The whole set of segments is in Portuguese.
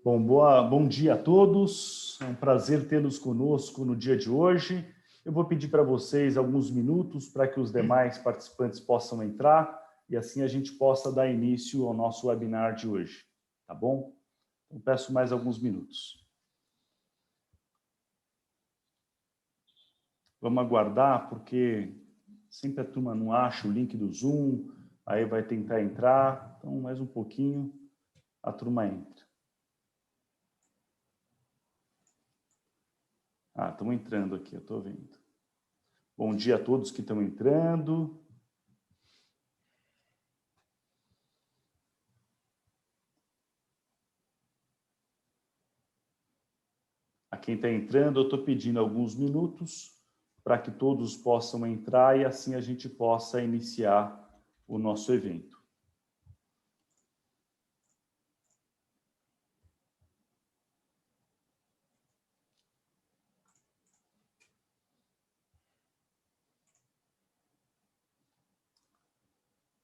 Bom dia a todos. É um prazer tê-los conosco no dia de hoje. Eu vou pedir para vocês alguns minutos para que os demais participantes possam entrar e assim a gente possa dar início ao nosso webinar de hoje, tá bom? Então, peço mais alguns minutos. Vamos aguardar, porque sempre a turma não acha o link do Zoom, aí vai tentar entrar. Então, mais um pouquinho, a turma entra. Estão entrando aqui, eu estou vendo. Bom dia a todos que estão entrando. A quem está entrando, eu estou pedindo alguns minutos para que todos possam entrar e assim a gente possa iniciar o nosso evento.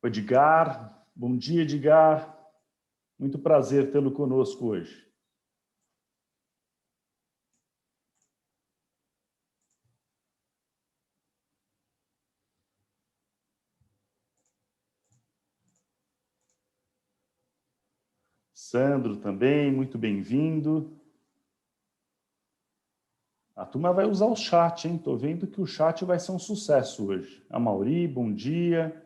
Edgar, bom dia, Edgar. Muito prazer tê-lo conosco hoje. Sandro também, muito bem-vindo. A turma vai usar o chat, hein? Estou vendo que o chat vai ser um sucesso hoje. A Mauri, bom dia.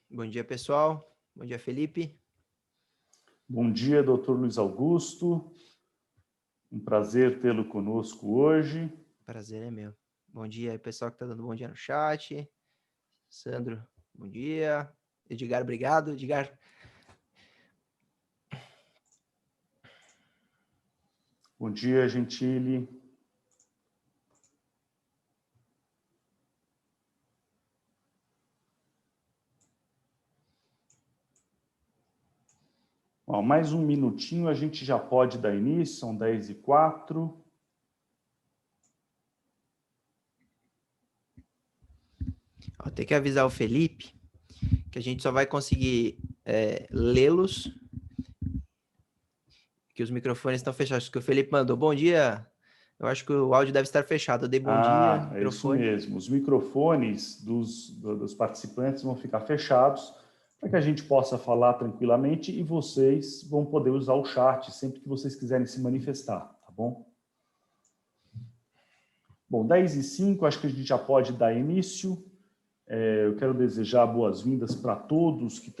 Bom dia, pessoal. Bom dia, Felipe. Bom dia, doutor Luiz Augusto. Um prazer tê-lo conosco hoje. Prazer é meu. Bom dia aí, pessoal que está dando bom dia no chat. Sandro, bom dia. Edgar, obrigado. Edgar. Bom dia, Gentili. Ó, mais um minutinho, a gente já pode dar início, são 10h04. Tem que avisar o Felipe que a gente só vai conseguir lê-los, que os microfones estão fechados. Que o Felipe mandou, bom dia. Eu acho que o áudio deve estar fechado. Eu dei bom dia, É isso microfone. mesmo. Os microfones dos participantes vão ficar fechados para que a gente possa falar tranquilamente e vocês vão poder usar o chat sempre que vocês quiserem se manifestar, tá bom? Bom, 10h05, acho que a gente já pode dar início. Eu quero desejar boas-vindas para todos que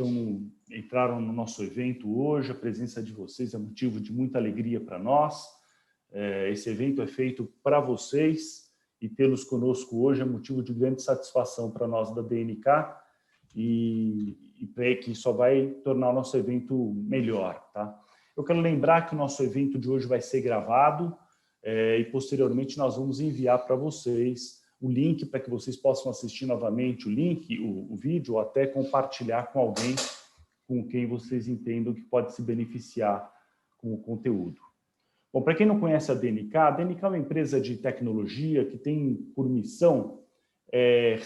entraram no nosso evento hoje. A presença de vocês é motivo de muita alegria para nós. Esse evento é feito para vocês e tê-los conosco hoje é motivo de grande satisfação para nós da DNK e que só vai tornar o nosso evento melhor, tá? Eu quero lembrar que o nosso evento de hoje vai ser gravado e posteriormente nós vamos enviar para vocês o link para que vocês possam assistir novamente o vídeo ou até compartilhar com alguém com quem vocês entendam que pode se beneficiar com o conteúdo. Bom, para quem não conhece a DNK é uma empresa de tecnologia que tem por missão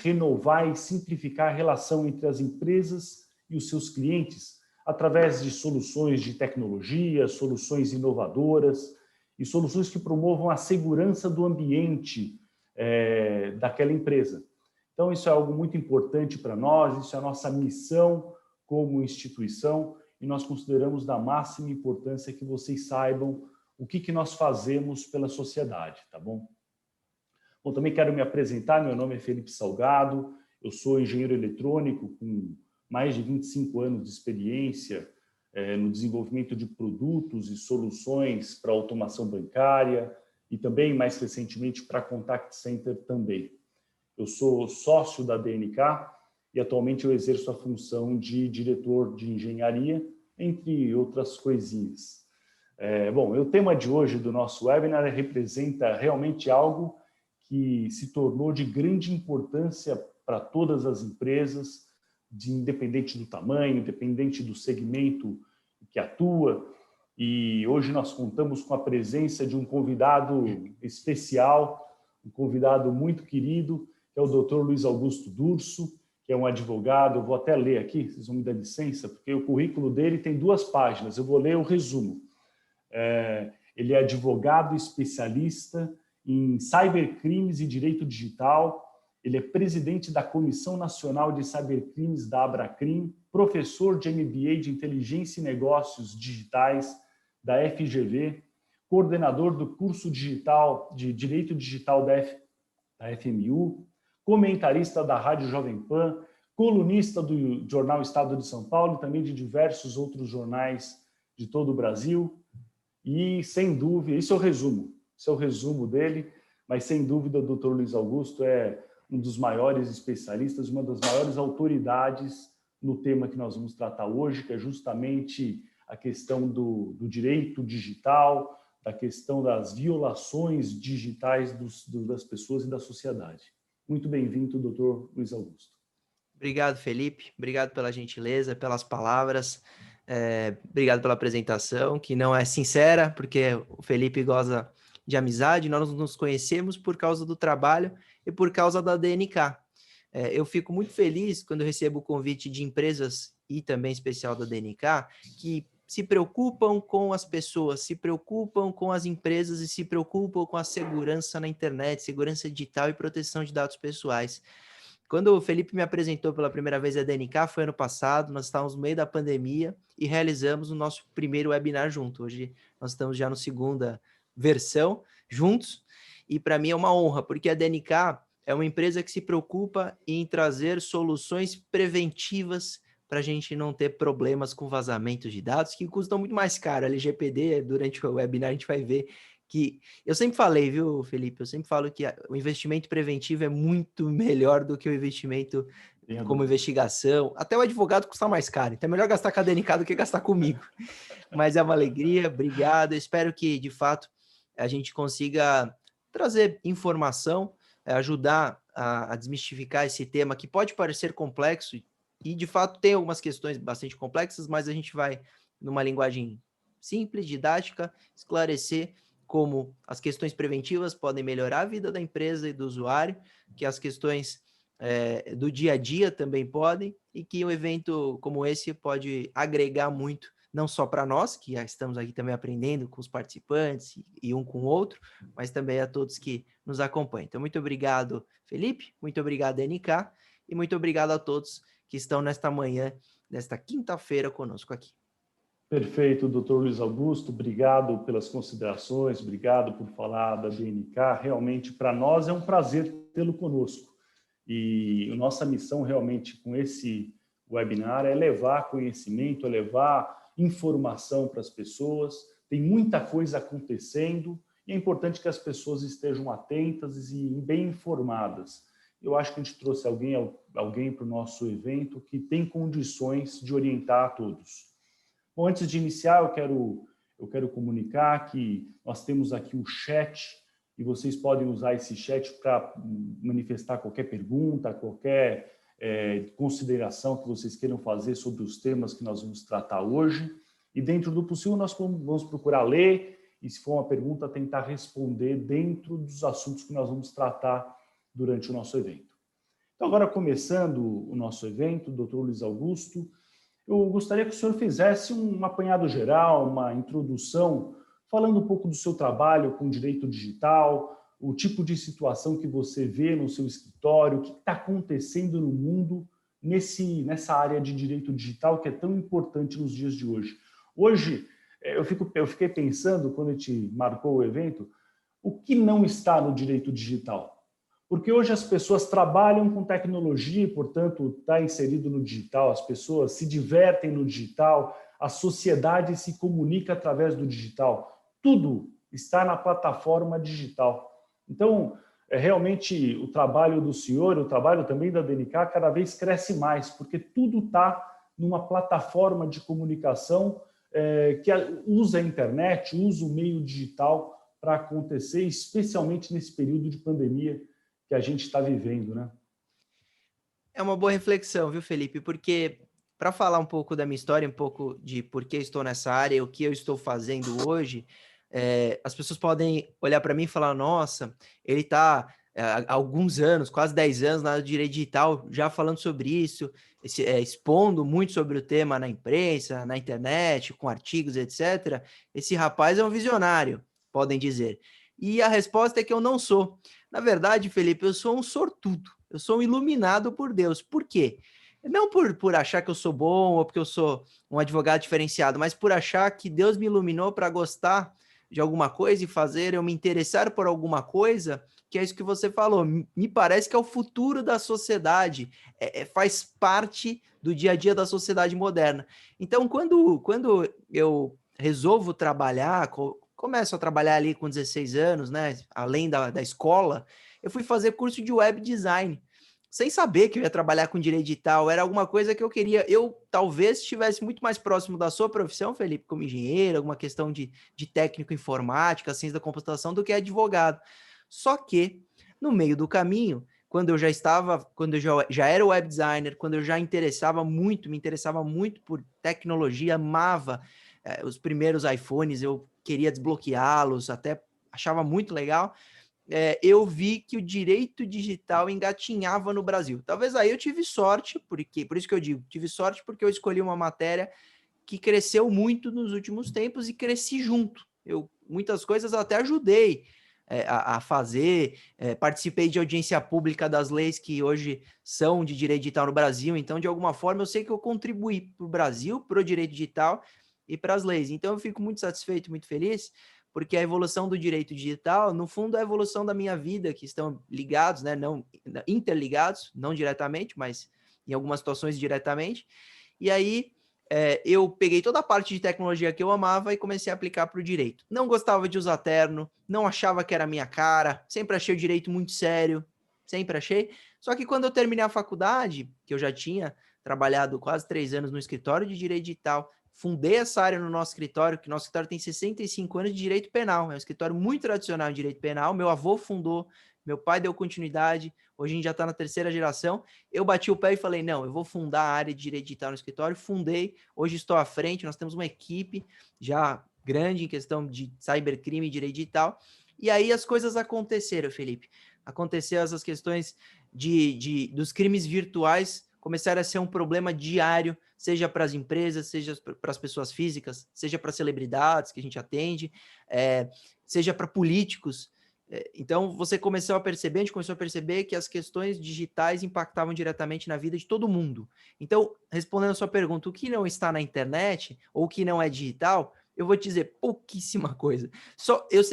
renovar e simplificar a relação entre as empresas e os seus clientes através de soluções de tecnologia, soluções inovadoras e soluções que promovam a segurança do ambiente daquela empresa. Então, isso é algo muito importante para nós, isso é a nossa missão como instituição e nós consideramos da máxima importância que vocês saibam o que nós fazemos pela sociedade, tá bom? Bom, também quero me apresentar, meu nome é Felipe Salgado, eu sou engenheiro eletrônico com mais de 25 anos de experiência no desenvolvimento de produtos e soluções para automação bancária e também, mais recentemente, para contact center também. Eu sou sócio da DNK e atualmente eu exerço a função de diretor de engenharia, entre outras coisinhas. Bom, o tema de hoje do nosso webinar representa realmente algo que se tornou de grande importância para todas as empresas, independente do tamanho, independente do segmento que atua, e hoje nós contamos com a presença de um convidado especial, um convidado muito querido, que é o Dr. Luiz Augusto Durso, que é um advogado. Eu vou até ler aqui, vocês vão me dar licença, porque o currículo dele tem 2 páginas, eu vou ler o resumo. Ele é advogado especialista em cybercrimes e direito digital, ele é presidente da Comissão Nacional de Cybercrimes da Abracrim, professor de MBA de Inteligência e Negócios Digitais da FGV, coordenador do curso digital de Direito Digital da FMU, comentarista da Rádio Jovem Pan, colunista do jornal Estado de São Paulo e também de diversos outros jornais de todo o Brasil. E, sem dúvida, esse é o resumo dele, mas, sem dúvida, o Dr. Luiz Augusto é um dos maiores especialistas, uma das maiores autoridades no tema que nós vamos tratar hoje, que é justamente a questão do direito digital, da questão das violações digitais das pessoas e da sociedade. Muito bem-vindo, Dr. Luiz Augusto. Obrigado, Felipe. Obrigado pela gentileza, pelas palavras. Obrigado pela apresentação, que não é sincera, porque o Felipe goza de amizade. Nós nos conhecemos por causa do trabalho e por causa da DNK. Eu fico muito feliz quando eu recebo o convite de empresas e também especial da DNK, que se preocupam com as pessoas, se preocupam com as empresas e se preocupam com a segurança na internet, segurança digital e proteção de dados pessoais. Quando o Felipe me apresentou pela primeira vez a DNK, foi ano passado, nós estávamos no meio da pandemia e realizamos o nosso primeiro webinar junto. Hoje nós estamos já na segunda versão juntos e para mim é uma honra, porque a DNK é uma empresa que se preocupa em trazer soluções preventivas para a gente não ter problemas com vazamentos de dados, que custam muito mais caro. A LGPD, durante o webinar, a gente vai ver que... Eu sempre falei, viu, Felipe? Eu sempre falo que o investimento preventivo é muito melhor do que o investimento como investigação. Até o advogado custa mais caro. Então é melhor gastar com a DNK do que gastar comigo. Mas é uma alegria, obrigado. Eu espero que, de fato, a gente consiga trazer informação, ajudar a desmistificar esse tema que pode parecer complexo e, de fato, tem algumas questões bastante complexas, mas a gente vai, numa linguagem simples, didática, esclarecer como as questões preventivas podem melhorar a vida da empresa e do usuário, que as questões do dia a dia também podem, e que um evento como esse pode agregar muito, não só para nós, que já estamos aqui também aprendendo com os participantes e um com o outro, mas também a todos que nos acompanham. Então, muito obrigado, Felipe, muito obrigado, NK, e muito obrigado a todos que estão nesta manhã, nesta quinta-feira conosco aqui. Perfeito, Dr. Luiz Augusto, obrigado pelas considerações, obrigado por falar da DNK. Realmente, para nós é um prazer tê-lo conosco. E a nossa missão realmente com esse webinar é levar conhecimento, é levar informação para as pessoas. Tem muita coisa acontecendo e é importante que as pessoas estejam atentas e bem informadas. Eu acho que a gente trouxe alguém para o nosso evento que tem condições de orientar a todos. Bom, antes de iniciar, eu quero comunicar que nós temos aqui o chat e vocês podem usar esse chat para manifestar qualquer pergunta, qualquer consideração que vocês queiram fazer sobre os temas que nós vamos tratar hoje. E dentro do possível, nós vamos procurar ler e, se for uma pergunta, tentar responder dentro dos assuntos que nós vamos tratar durante o nosso evento. Então, agora começando o nosso evento, Dr. Luiz Augusto, eu gostaria que o senhor fizesse um apanhado geral, uma introdução, falando um pouco do seu trabalho com direito digital, o tipo de situação que você vê no seu escritório, o que está acontecendo no mundo nessa área de direito digital que é tão importante nos dias de hoje. Hoje, eu fiquei pensando, quando a gente marcou o evento, o que não está no direito digital? Porque hoje as pessoas trabalham com tecnologia, portanto, está inserido no digital, as pessoas se divertem no digital, a sociedade se comunica através do digital. Tudo está na plataforma digital. Então, realmente, o trabalho do senhor, o trabalho também da DNK, cada vez cresce mais, porque tudo está numa plataforma de comunicação que usa a internet, usa o meio digital para acontecer, especialmente nesse período de pandemia que a gente está vivendo, né? É uma boa reflexão, viu, Felipe? Porque para falar um pouco da minha história, um pouco de por que estou nessa área e o que eu estou fazendo hoje, as pessoas podem olhar para mim e falar, nossa, ele está há alguns anos, quase 10 anos na área de direito digital, já falando sobre isso, expondo muito sobre o tema na imprensa, na internet, com artigos, etc. Esse rapaz é um visionário, podem dizer. E a resposta é que eu não sou. Na verdade, Felipe, eu sou um sortudo. Eu sou um iluminado por Deus. Por quê? Não por achar que eu sou bom ou porque eu sou um advogado diferenciado, mas por achar que Deus me iluminou para gostar de alguma coisa e fazer eu me interessar por alguma coisa, que é isso que você falou. Me parece que é o futuro da sociedade, faz parte do dia a dia da sociedade moderna. Então, quando eu resolvo trabalhar, começo a trabalhar ali com 16 anos, né, além da escola, eu fui fazer curso de web design sem saber que eu ia trabalhar com direito digital, era alguma coisa que eu queria. Eu talvez estivesse muito mais próximo da sua profissão, Felipe, como engenheiro, alguma questão de técnico informática, ciência da computação, do que advogado. Só que, no meio do caminho, quando eu já era web designer, quando eu já me interessava muito por tecnologia, amava os primeiros iPhones, eu queria desbloqueá-los, até achava muito legal. Eu vi que o direito digital engatinhava no Brasil. Talvez aí eu tive sorte, por isso que eu digo, tive sorte porque eu escolhi uma matéria que cresceu muito nos últimos tempos e cresci junto. Muitas coisas até ajudei a fazer, participei de audiência pública das leis que hoje são de direito digital no Brasil, então de alguma forma eu sei que eu contribuí para o Brasil, para o direito digital e para as leis. Então eu fico muito satisfeito, muito feliz, porque a evolução do direito digital, no fundo, é a evolução da minha vida, que estão ligados, né, não interligados, não diretamente, mas em algumas situações diretamente. E aí eu peguei toda a parte de tecnologia que eu amava e comecei a aplicar para o direito. Não gostava de usar terno, não achava que era a minha cara, sempre achei o direito muito sério, sempre achei. Só que quando eu terminei a faculdade, que eu já tinha trabalhado quase 3 anos no escritório de direito digital, fundei essa área no nosso escritório, que nosso escritório tem 65 anos de direito penal, é um escritório muito tradicional em direito penal, meu avô fundou, meu pai deu continuidade, hoje a gente já está na 3ª geração, eu bati o pé e falei, não, eu vou fundar a área de direito digital no escritório, fundei, hoje estou à frente, nós temos uma equipe já grande em questão de cybercrime e direito digital, e aí as coisas aconteceram, Felipe, aconteceram essas questões dos crimes virtuais, começaram a ser um problema diário, seja para as empresas, seja para as pessoas físicas, seja para celebridades que a gente atende, seja para políticos. Então, a gente começou a perceber que as questões digitais impactavam diretamente na vida de todo mundo. Então, respondendo a sua pergunta, o que não está na internet, ou o que não é digital, eu vou te dizer pouquíssima coisa.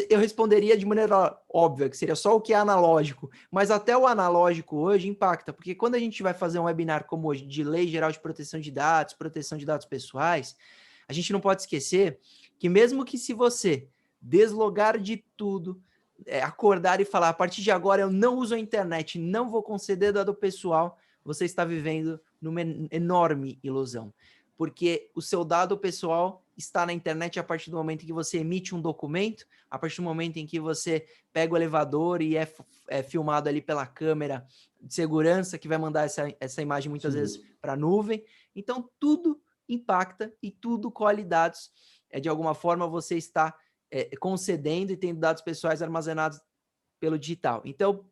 Eu responderia de maneira óbvia, que seria só o que é analógico, mas até o analógico hoje impacta, porque quando a gente vai fazer um webinar como hoje, de Lei Geral de Proteção de dados pessoais, a gente não pode esquecer que mesmo que se você deslogar de tudo, acordar e falar, a partir de agora eu não uso a internet, não vou conceder dado pessoal, você está vivendo numa enorme ilusão, porque o seu dado pessoal está na internet a partir do momento em que você emite um documento, a partir do momento em que você pega o elevador e é filmado ali pela câmera de segurança que vai mandar essa imagem muitas vezes para a nuvem. Então, tudo impacta e tudo colhe dados. De alguma forma, você está concedendo e tendo dados pessoais armazenados pelo digital. Então,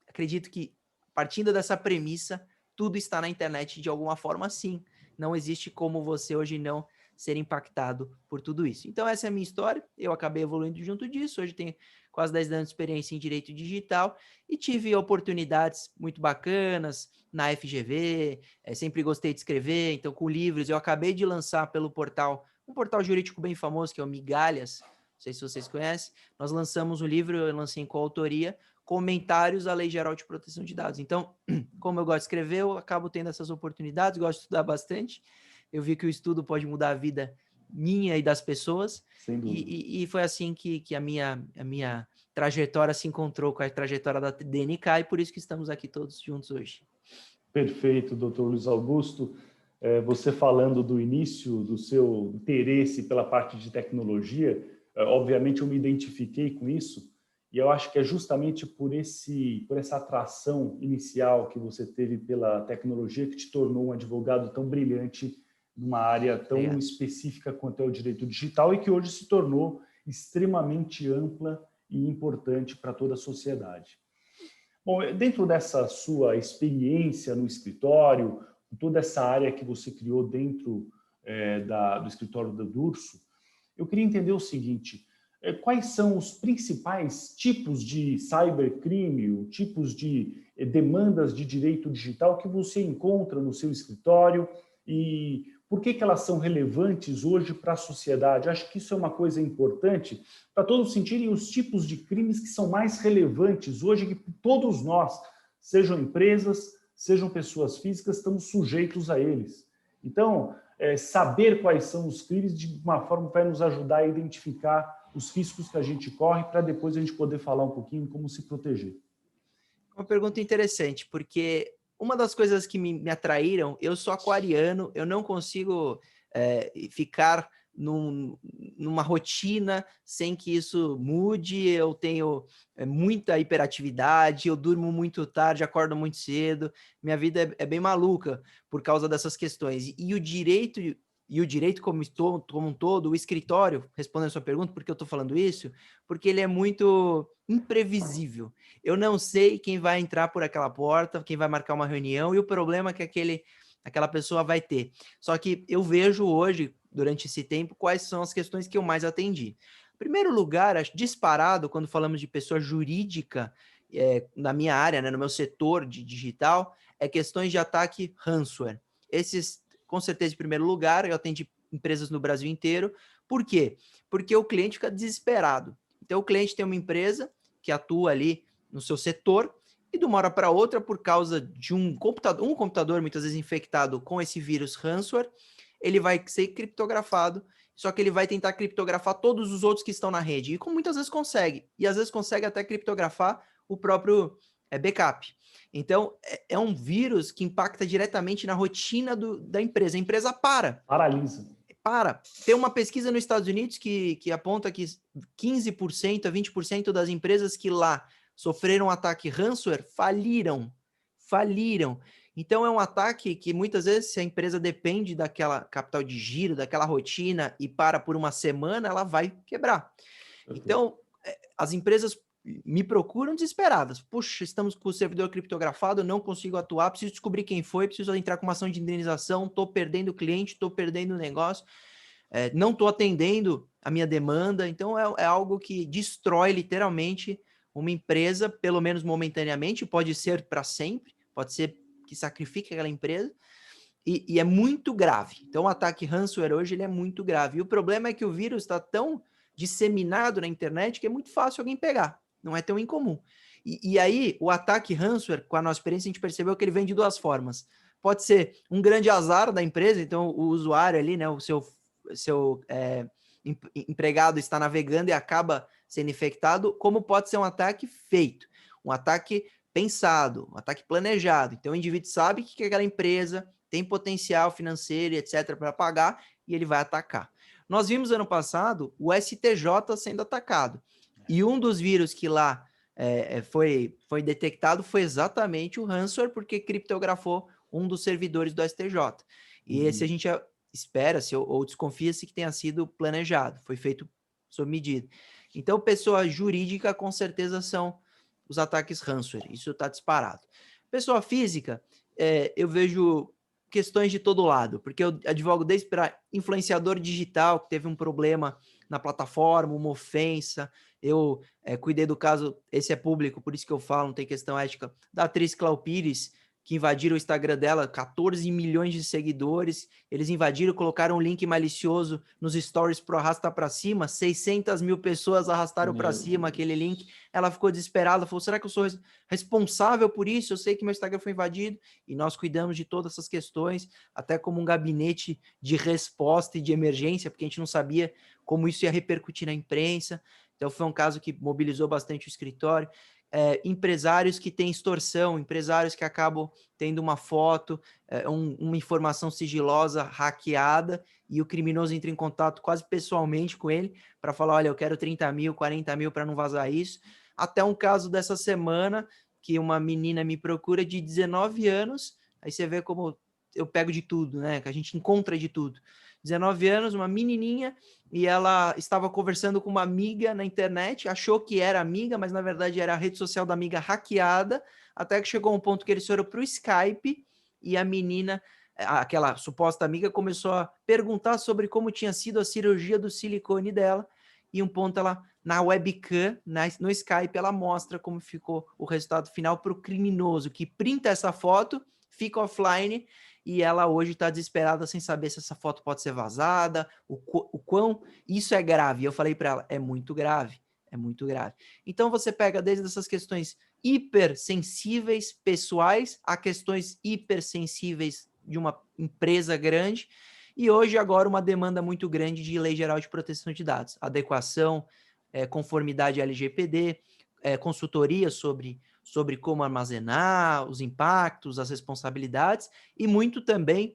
acredito que, partindo dessa premissa, tudo está na internet de alguma forma, sim. Não existe como você hoje não ser impactado por tudo isso. Então, essa é a minha história. Eu acabei evoluindo junto disso. Hoje tenho quase 10 anos de experiência em direito digital e tive oportunidades muito bacanas na FGV. Sempre gostei de escrever, então, com livros. Eu acabei de lançar pelo portal, um portal jurídico bem famoso, que é o Migalhas. Não sei se vocês conhecem. Nós lançamos um livro, eu lancei em coautoria, Comentários à Lei Geral de Proteção de Dados. Então, como eu gosto de escrever, eu acabo tendo essas oportunidades, gosto de estudar bastante. Eu vi que o estudo pode mudar a vida minha e das pessoas. E foi assim que a minha trajetória se encontrou com a trajetória da DNK e por isso que estamos aqui todos juntos hoje. Perfeito, doutor Luiz Augusto. Você falando do início do seu interesse pela parte de tecnologia, obviamente eu me identifiquei com isso E eu acho que é justamente por essa atração inicial que você teve pela tecnologia que te tornou um advogado tão brilhante numa área tão específica quanto é o direito digital e que hoje se tornou extremamente ampla e importante para toda a sociedade. Bom, dentro dessa sua experiência no escritório, toda essa área que você criou dentro do escritório da Durso, eu queria entender o seguinte: quais são os principais tipos de cybercrime, tipos de demandas de direito digital que você encontra no seu escritório e por que elas são relevantes hoje para a sociedade? Acho que isso é uma coisa importante para todos sentirem os tipos de crimes que são mais relevantes hoje, que todos nós, sejam empresas, sejam pessoas físicas, estamos sujeitos a eles. Então, saber quais são os crimes de uma forma vai nos ajudar a identificar os riscos que a gente corre para depois a gente poder falar um pouquinho como se proteger. Uma pergunta interessante, porque uma das coisas que me atraíram, eu sou aquariano, eu não consigo ficar numa rotina sem que isso mude, eu tenho muita hiperatividade, eu durmo muito tarde, acordo muito cedo, minha vida é bem maluca por causa dessas questões. E o direito como um todo, o escritório, respondendo a sua pergunta, por que eu estou falando isso? Porque ele é muito imprevisível. Eu não sei quem vai entrar por aquela porta, quem vai marcar uma reunião e o problema que aquela pessoa vai ter. Só que eu vejo hoje, durante esse tempo, quais são as questões que eu mais atendi. Em primeiro lugar, disparado, quando falamos de pessoa jurídica, na minha área, né, no meu setor de digital, é questões de ataque ransomware. Esses, com certeza, em primeiro lugar, eu atendi empresas no Brasil inteiro. Por quê? Porque o cliente fica desesperado. Então, o cliente tem uma empresa que atua ali no seu setor e de uma hora para outra, por causa de um computador muitas vezes infectado com esse vírus ransomware, ele vai ser criptografado, só que ele vai tentar criptografar todos os outros que estão na rede. E como muitas vezes consegue. E às vezes consegue até criptografar o próprio backup. Então, é um vírus que impacta diretamente na rotina da empresa. A empresa Paralisa. Tem uma pesquisa nos Estados Unidos que aponta que 15% a 20% das empresas que lá sofreram um ataque ransomware faliram. Então, é um ataque que muitas vezes, se a empresa depende daquela capital de giro, daquela rotina e para por uma semana, ela vai quebrar. Então, as empresas me procuram desesperadas. Puxa, estamos com o servidor criptografado, não consigo atuar, preciso descobrir quem foi, preciso entrar com uma ação de indenização, estou perdendo o cliente, estou perdendo o negócio, não estou atendendo a minha demanda. Então, é algo que destrói literalmente uma empresa, pelo menos momentaneamente, pode ser para sempre, pode ser que sacrifique aquela empresa, e é muito grave. Então, o ataque ransomware hoje ele é muito grave. E o problema é que o vírus está tão disseminado na internet que é muito fácil alguém pegar. Não é tão incomum. E aí, o ataque ransomware, com a nossa experiência, a gente percebeu que ele vem de duas formas. Pode ser um grande azar da empresa, então o usuário ali, né, o seu empregado está navegando e acaba sendo infectado, como pode ser um ataque feito, um ataque pensado, um ataque planejado. Então, o indivíduo sabe que aquela empresa tem potencial financeiro, etc., para pagar, e ele vai atacar. Nós vimos ano passado o STJ sendo atacado. E um dos vírus que lá foi detectado foi exatamente o ransomware, porque criptografou um dos servidores do STJ. E esse a gente espera-se ou desconfia-se que tenha sido planejado, foi feito sob medida. Então, pessoa jurídica, com certeza, são os ataques ransomware. Isso está disparado. Pessoa física, eu vejo questões de todo lado, porque eu advogo desde para influenciador digital, que teve um problema na plataforma, uma ofensa. Eu cuidei do caso, esse é público, por isso que eu falo, não tem questão ética, da atriz Clau Pires, que invadiram o Instagram dela, 14 milhões de seguidores, eles invadiram, colocaram um link malicioso nos stories pro arrastar para cima, 600 mil pessoas arrastaram para cima aquele link, ela ficou desesperada, falou, será que eu sou responsável por isso? Eu sei que meu Instagram foi invadido, e nós cuidamos de todas essas questões, até como um gabinete de resposta e de emergência, porque a gente não sabia como isso ia repercutir na imprensa, então foi um caso que mobilizou bastante o escritório. Empresários que têm extorsão, empresários que acabam tendo uma foto, uma informação sigilosa hackeada e o criminoso entra em contato quase pessoalmente com ele para falar, olha, eu quero 30 mil, 40 mil para não vazar isso. até um caso dessa semana, que uma menina me procura de 19 anos, aí você vê como eu pego de tudo, né? Que a gente encontra de tudo. 19 anos, uma menininha, e ela estava conversando com uma amiga na internet, achou que era amiga, mas na verdade era a rede social da amiga hackeada, até que chegou um ponto que eles foram para o Skype, e a menina, aquela suposta amiga, começou a perguntar sobre como tinha sido a cirurgia do silicone dela, e um ponto ela, na webcam, no Skype, ela mostra como ficou o resultado final para o criminoso, que printa essa foto, fica offline, e ela hoje está desesperada sem saber se essa foto pode ser vazada, o quão isso é grave. E eu falei para ela, é muito grave, é muito grave. Então você pega desde essas questões hipersensíveis pessoais a questões hipersensíveis de uma empresa grande, e hoje agora uma demanda muito grande de Lei Geral de Proteção de Dados, adequação, conformidade LGPD, consultoria sobre como armazenar, os impactos, as responsabilidades, e muito também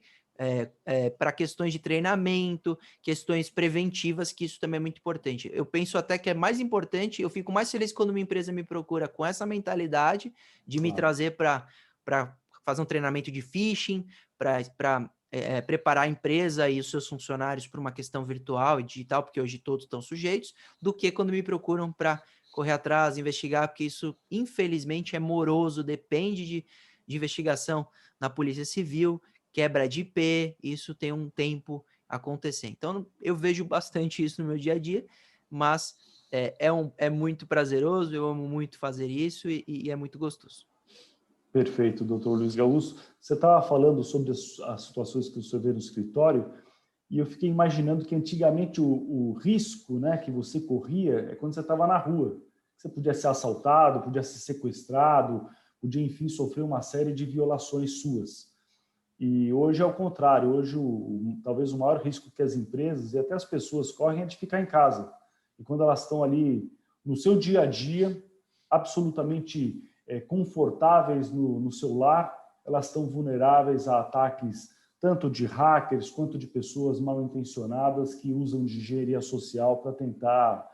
para questões de treinamento, questões preventivas, que isso também é muito importante. Eu penso até que é mais importante, eu fico mais feliz quando uma empresa me procura com essa mentalidade de me trazer para fazer um treinamento de phishing, para preparar a empresa e os seus funcionários para uma questão virtual e digital, porque hoje todos estão sujeitos, do que quando me procuram para correr atrás, investigar, porque isso, infelizmente, é moroso, depende de investigação na Polícia Civil, quebra de IP, isso tem um tempo acontecer. Então, eu vejo bastante isso no meu dia a dia, mas é muito prazeroso, eu amo muito fazer isso e é muito gostoso. Perfeito, doutor Luiz Gaúcho. Você estava falando sobre as situações que o senhor vê no escritório, e eu fiquei imaginando que antigamente o risco, né, que você corria é quando você estava na rua. Você podia ser assaltado, podia ser sequestrado, podia, enfim, sofrer uma série de violações suas. E hoje é o contrário. Hoje, talvez o maior risco que as empresas e até as pessoas correm é de ficar em casa. E quando elas estão ali no seu dia a dia, absolutamente confortáveis no seu lar, elas estão vulneráveis a ataques tanto de hackers quanto de pessoas mal intencionadas que usam de engenharia social para tentar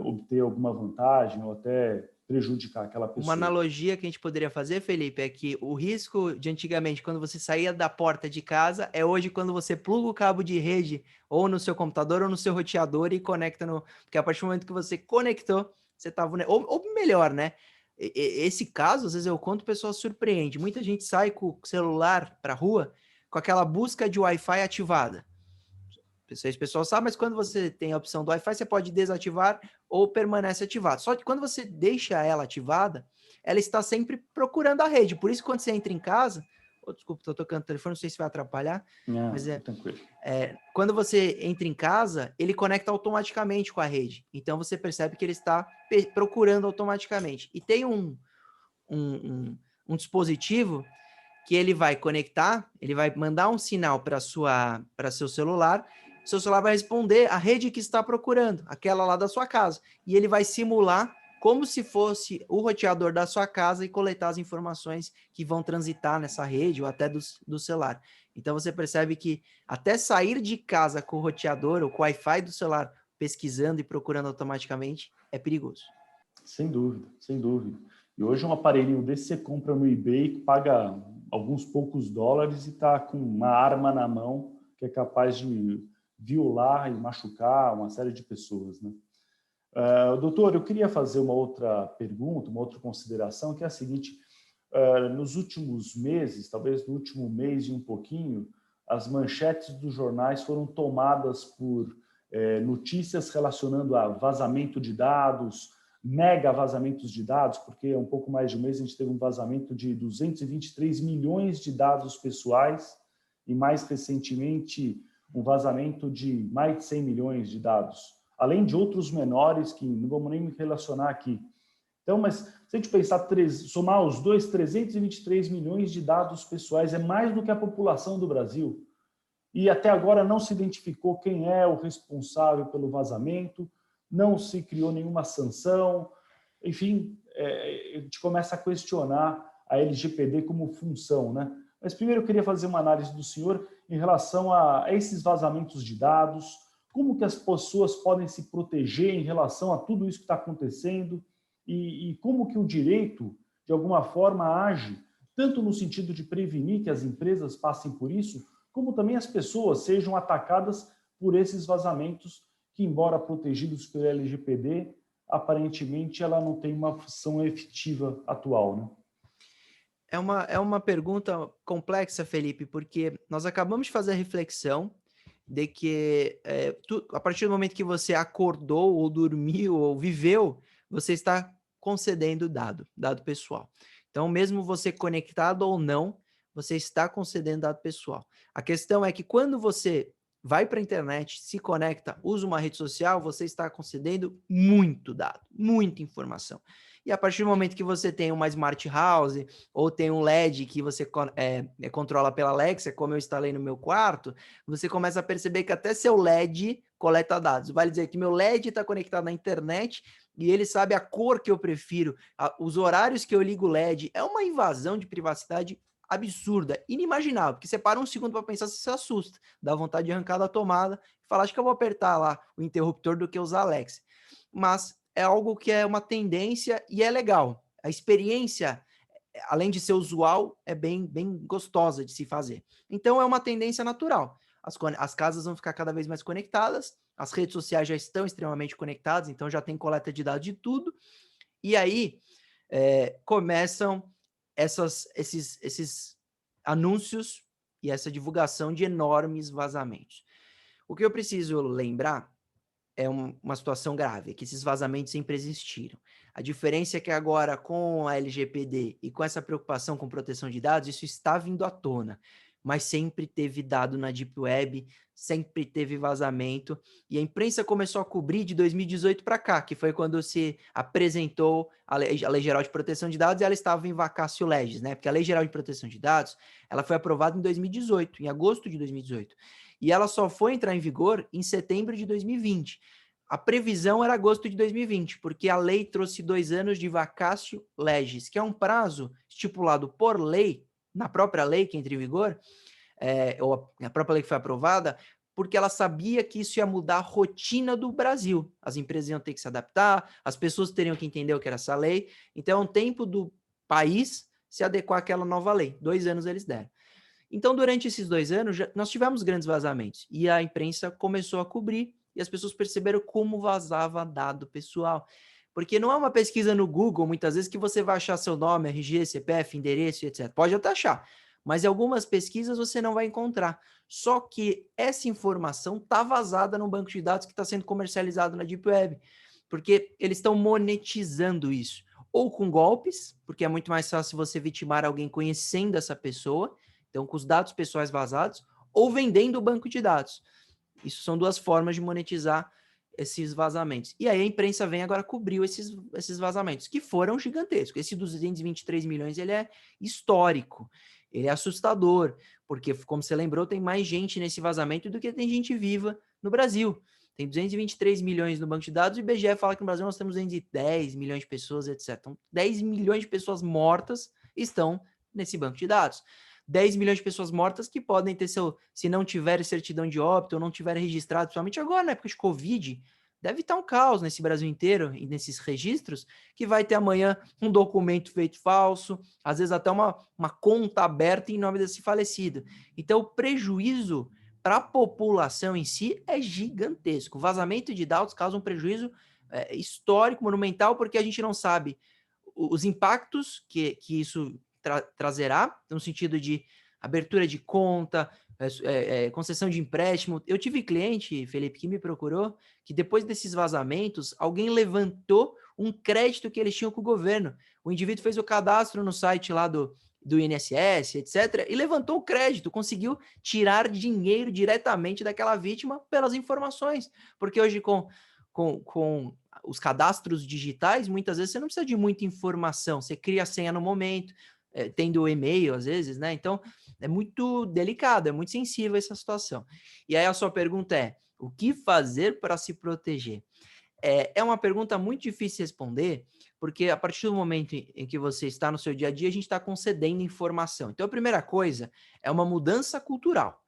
obter alguma vantagem ou até prejudicar aquela pessoa. Uma analogia que a gente poderia fazer, Felipe, é que o risco de antigamente, quando você saía da porta de casa, é hoje quando você pluga o cabo de rede ou no seu computador ou no seu roteador e conecta no... Porque a partir do momento que você conectou, você tá vulnerável. Ou melhor, né? Esse caso, às vezes eu conto, o pessoal surpreende. Muita gente sai com o celular para a rua com aquela busca de Wi-Fi ativada. O pessoal sabe, mas quando você tem a opção do Wi-Fi, você pode desativar ou permanece ativado. Só que quando você deixa ela ativada, ela está sempre procurando a rede. Por isso, quando você entra em casa... Oh, desculpa, estou tocando o telefone, não sei se vai atrapalhar. Não, mas tranquilo. Quando você entra em casa, ele conecta automaticamente com a rede. Então, você percebe que ele está procurando automaticamente. E tem um dispositivo que ele vai conectar, ele vai mandar um sinal para seu celular vai responder a rede que está procurando, aquela lá da sua casa, e ele vai simular como se fosse o roteador da sua casa e coletar as informações que vão transitar nessa rede ou até do celular. Então você percebe que até sair de casa com o roteador ou com o Wi-Fi do celular pesquisando e procurando automaticamente é perigoso. Sem dúvida, sem dúvida. E hoje um aparelhinho desse você compra no eBay, paga alguns poucos dólares e está com uma arma na mão que é capaz de violar e machucar uma série de pessoas, né? Doutor, eu queria fazer uma outra pergunta, uma outra consideração, que é a seguinte: nos últimos meses, talvez no último mês e um pouquinho, as manchetes dos jornais foram tomadas por notícias relacionando a vazamento de dados, mega vazamentos de dados, porque há um pouco mais de um mês a gente teve um vazamento de 223 milhões de dados pessoais e, mais recentemente, um vazamento de mais de 100 milhões de dados, além de outros menores que não vamos nem relacionar aqui. Então, mas se a gente pensar, somar os dois, 323 milhões de dados pessoais é mais do que a população do Brasil. E até agora não se identificou quem é o responsável pelo vazamento, não se criou nenhuma sanção. Enfim, a gente começa a questionar a LGPD como função, né? Mas primeiro eu queria fazer uma análise do senhor em relação a esses vazamentos de dados, como que as pessoas podem se proteger em relação a tudo isso que está acontecendo, e como que o direito, de alguma forma, age, tanto no sentido de prevenir que as empresas passem por isso, como também as pessoas sejam atacadas por esses vazamentos que, embora protegidos pelo LGPD, aparentemente ela não tem uma função efetiva atual, né? É uma pergunta complexa, Felipe, porque nós acabamos de fazer a reflexão de que a partir do momento que você acordou, ou dormiu, ou viveu, você está concedendo dado pessoal. Então, mesmo você conectado ou não, você está concedendo dado pessoal. A questão é que quando você vai para a internet, se conecta, usa uma rede social, você está concedendo muito dado, muita informação. E a partir do momento que você tem uma Smart House ou tem um LED que você controla pela Alexa, como eu instalei no meu quarto, você começa a perceber que até seu LED coleta dados. Vale dizer que meu LED está conectado na internet e ele sabe a cor que eu prefiro, os horários que eu ligo o LED. É uma invasão de privacidade absurda, inimaginável, porque você para um segundo para pensar, você se assusta, dá vontade de arrancar da tomada e falar, acho que eu vou apertar lá o interruptor do que usar Alexa. Mas é algo que é uma tendência e é legal. A experiência, além de ser usual, é bem gostosa de se fazer. Então, é uma tendência natural. As casas vão ficar cada vez mais conectadas, as redes sociais já estão extremamente conectadas, então já tem coleta de dados de tudo, e aí começam esses anúncios e essa divulgação de enormes vazamentos. O que eu preciso lembrar é uma situação grave, é que esses vazamentos sempre existiram. A diferença é que agora, com a LGPD e com essa preocupação com proteção de dados, isso está vindo à tona, mas sempre teve dado na Deep Web, sempre teve vazamento, e a imprensa começou a cobrir de 2018 para cá, que foi quando se apresentou a Lei Geral de Proteção de Dados, e ela estava em vacatio legis, né? Porque a Lei Geral de Proteção de Dados, ela foi aprovada em 2018, em agosto de 2018, e ela só foi entrar em vigor em setembro de 2020. A previsão era agosto de 2020, porque a lei trouxe 2 anos de vacatio legis, que é um prazo estipulado por lei, na própria lei que entra em vigor, ou a própria lei que foi aprovada, porque ela sabia que isso ia mudar a rotina do Brasil. As empresas iam ter que se adaptar, as pessoas teriam que entender o que era essa lei. Então, é um tempo do país se adequar àquela nova lei. 2 anos eles deram. Então, durante esses 2 anos, nós tivemos grandes vazamentos e a imprensa começou a cobrir e as pessoas perceberam como vazava dado pessoal. Porque não é uma pesquisa no Google, muitas vezes, que você vai achar seu nome, RG, CPF, endereço, etc. Pode até achar, mas em algumas pesquisas você não vai encontrar. Só que essa informação está vazada num banco de dados que está sendo comercializado na Deep Web, porque eles estão monetizando isso. Ou com golpes, porque é muito mais fácil você vitimar alguém conhecendo essa pessoa, então com os dados pessoais vazados, ou vendendo o banco de dados. Isso são 2 formas de monetizar esses vazamentos. E aí a imprensa vem agora cobriu esses vazamentos, que foram gigantescos. Esse 223 milhões, ele é histórico, ele é assustador, porque, como você lembrou, tem mais gente nesse vazamento do que tem gente viva no Brasil. Tem 223 milhões no banco de dados e o IBGE fala que no Brasil nós temos 210 milhões de pessoas, etc. Então, 10 milhões de pessoas mortas estão nesse banco de dados. 10 milhões de pessoas mortas que podem ter se não tiver certidão de óbito ou não tiver registrado, principalmente agora na época de Covid, deve estar um caos nesse Brasil inteiro e nesses registros, que vai ter amanhã um documento feito falso, às vezes até uma conta aberta em nome desse falecido. Então, o prejuízo para a população em si é gigantesco. O vazamento de dados causa um prejuízo histórico, monumental, porque a gente não sabe os impactos que isso trazerá, no sentido de abertura de conta, concessão de empréstimo. Eu tive cliente, Felipe, que me procurou, que depois desses vazamentos, alguém levantou um crédito que eles tinham com o governo. O indivíduo fez o cadastro no site lá do INSS, etc., e levantou o crédito, conseguiu tirar dinheiro diretamente daquela vítima pelas informações. Porque hoje, com os cadastros digitais, muitas vezes você não precisa de muita informação, você cria a senha no momento, tendo o e-mail às vezes, né? Então, é muito delicado, é muito sensível essa situação. E aí a sua pergunta é, o que fazer para se proteger? É uma pergunta muito difícil de responder, porque a partir do momento em que você está no seu dia a dia, a gente está concedendo informação. Então, a primeira coisa é uma mudança cultural.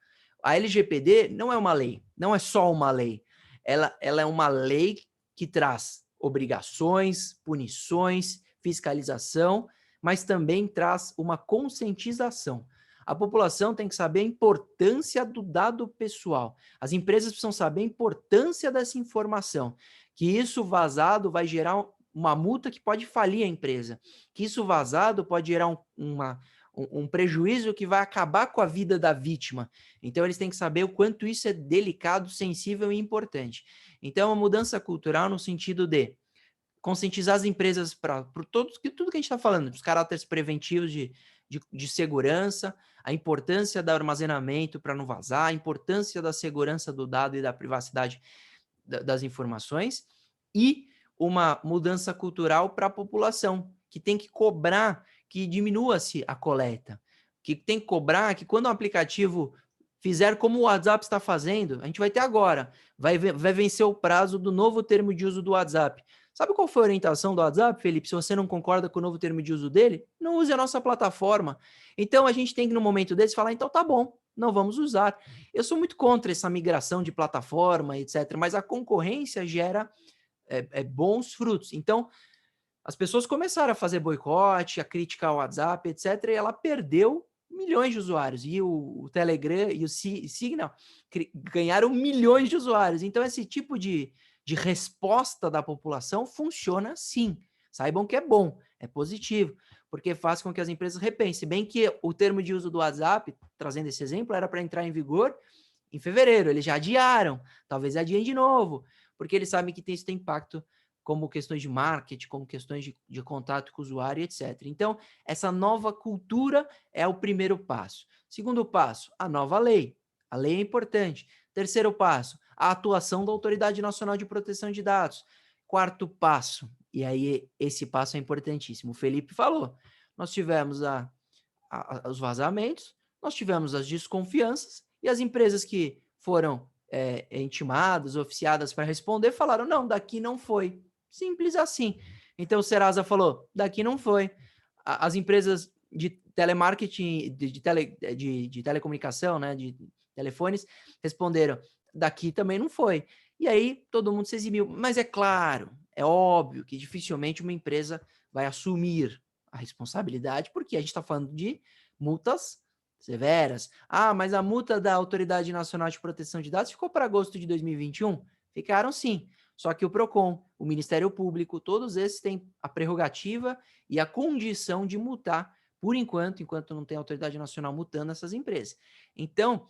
A LGPD não é uma lei, não é só uma lei. Ela é uma lei que traz obrigações, punições, fiscalização, mas também traz uma conscientização. A população tem que saber a importância do dado pessoal. As empresas precisam saber a importância dessa informação, que isso vazado vai gerar uma multa que pode falir a empresa, que isso vazado pode gerar um prejuízo que vai acabar com a vida da vítima. Então, eles têm que saber o quanto isso é delicado, sensível e importante. Então, é uma mudança cultural no sentido de conscientizar as empresas para tudo que a gente está falando, dos caráteres preventivos de segurança, a importância do armazenamento para não vazar, a importância da segurança do dado e da privacidade das informações, e uma mudança cultural para a população, que tem que cobrar que diminua-se a coleta, que tem que cobrar que quando o aplicativo fizer como o WhatsApp está fazendo, a gente vai ter agora, vai vencer o prazo do novo termo de uso do WhatsApp. Sabe qual foi a orientação do WhatsApp, Felipe? Se você não concorda com o novo termo de uso dele, não use a nossa plataforma. Então, a gente tem que, no momento desse, falar, então tá bom, não vamos usar. Eu sou muito contra essa migração de plataforma, etc., mas a concorrência gera bons frutos. Então, as pessoas começaram a fazer boicote, a criticar o WhatsApp, etc., e ela perdeu milhões de usuários. E o Telegram e o Signal ganharam milhões de usuários. Então, esse tipo de resposta da população funciona sim. Saibam que é bom, é positivo, porque faz com que as empresas repensem. Bem que o termo de uso do WhatsApp, trazendo esse exemplo, era para entrar em vigor em fevereiro. Eles já adiaram, talvez adiem de novo, porque eles sabem que isso tem impacto como questões de marketing, como questões de contato com o usuário, etc. Então, essa nova cultura é o primeiro passo. Segundo passo, a nova lei. A lei é importante. Terceiro passo, a atuação da Autoridade Nacional de Proteção de Dados. Quarto passo, e aí esse passo é importantíssimo, o Felipe falou, nós tivemos os vazamentos, nós tivemos as desconfianças, e as empresas que foram intimadas, oficiadas para responder, falaram, não, daqui não foi. Simples assim. Então o Serasa falou, daqui não foi. As empresas de telemarketing, de telecomunicação, né, de telefones, responderam, daqui também não foi. E aí todo mundo se eximiu. Mas é claro, é óbvio que dificilmente uma empresa vai assumir a responsabilidade, porque a gente está falando de multas severas. Ah, mas a multa da Autoridade Nacional de Proteção de Dados ficou para agosto de 2021? Ficaram sim. Só que o PROCON, o Ministério Público, todos esses têm a prerrogativa e a condição de multar, por enquanto não tem autoridade nacional multando essas empresas. Então,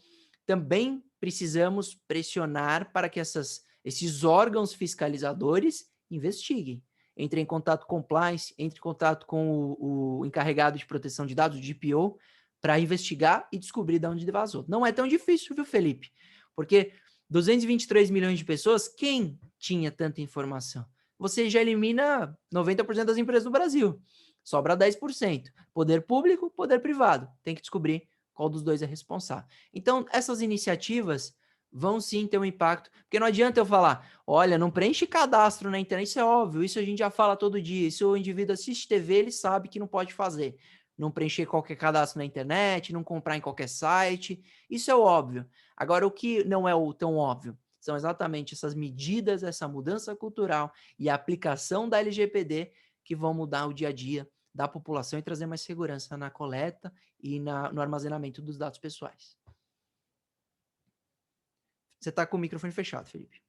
também precisamos pressionar para que esses órgãos fiscalizadores investiguem. Entre em contato com compliance, entre em contato com o encarregado de proteção de dados, o DPO, para investigar e descobrir de onde vazou. Não é tão difícil, viu, Felipe? Porque 223 milhões de pessoas, quem tinha tanta informação? Você já elimina 90% das empresas do Brasil. Sobra 10%. Poder público, poder privado. Tem que descobrir qual dos dois é responsável. Então, essas iniciativas vão sim ter um impacto, porque não adianta eu falar, olha, não preenche cadastro na internet, isso é óbvio, isso a gente já fala todo dia, se o indivíduo assiste TV, ele sabe que não pode fazer. Não preencher qualquer cadastro na internet, não comprar em qualquer site, isso é óbvio. Agora, o que não é tão óbvio são exatamente essas medidas, essa mudança cultural e a aplicação da LGPD que vão mudar o dia a dia da população e trazer mais segurança na coleta e no armazenamento dos dados pessoais. Você está com o microfone fechado, Felipe.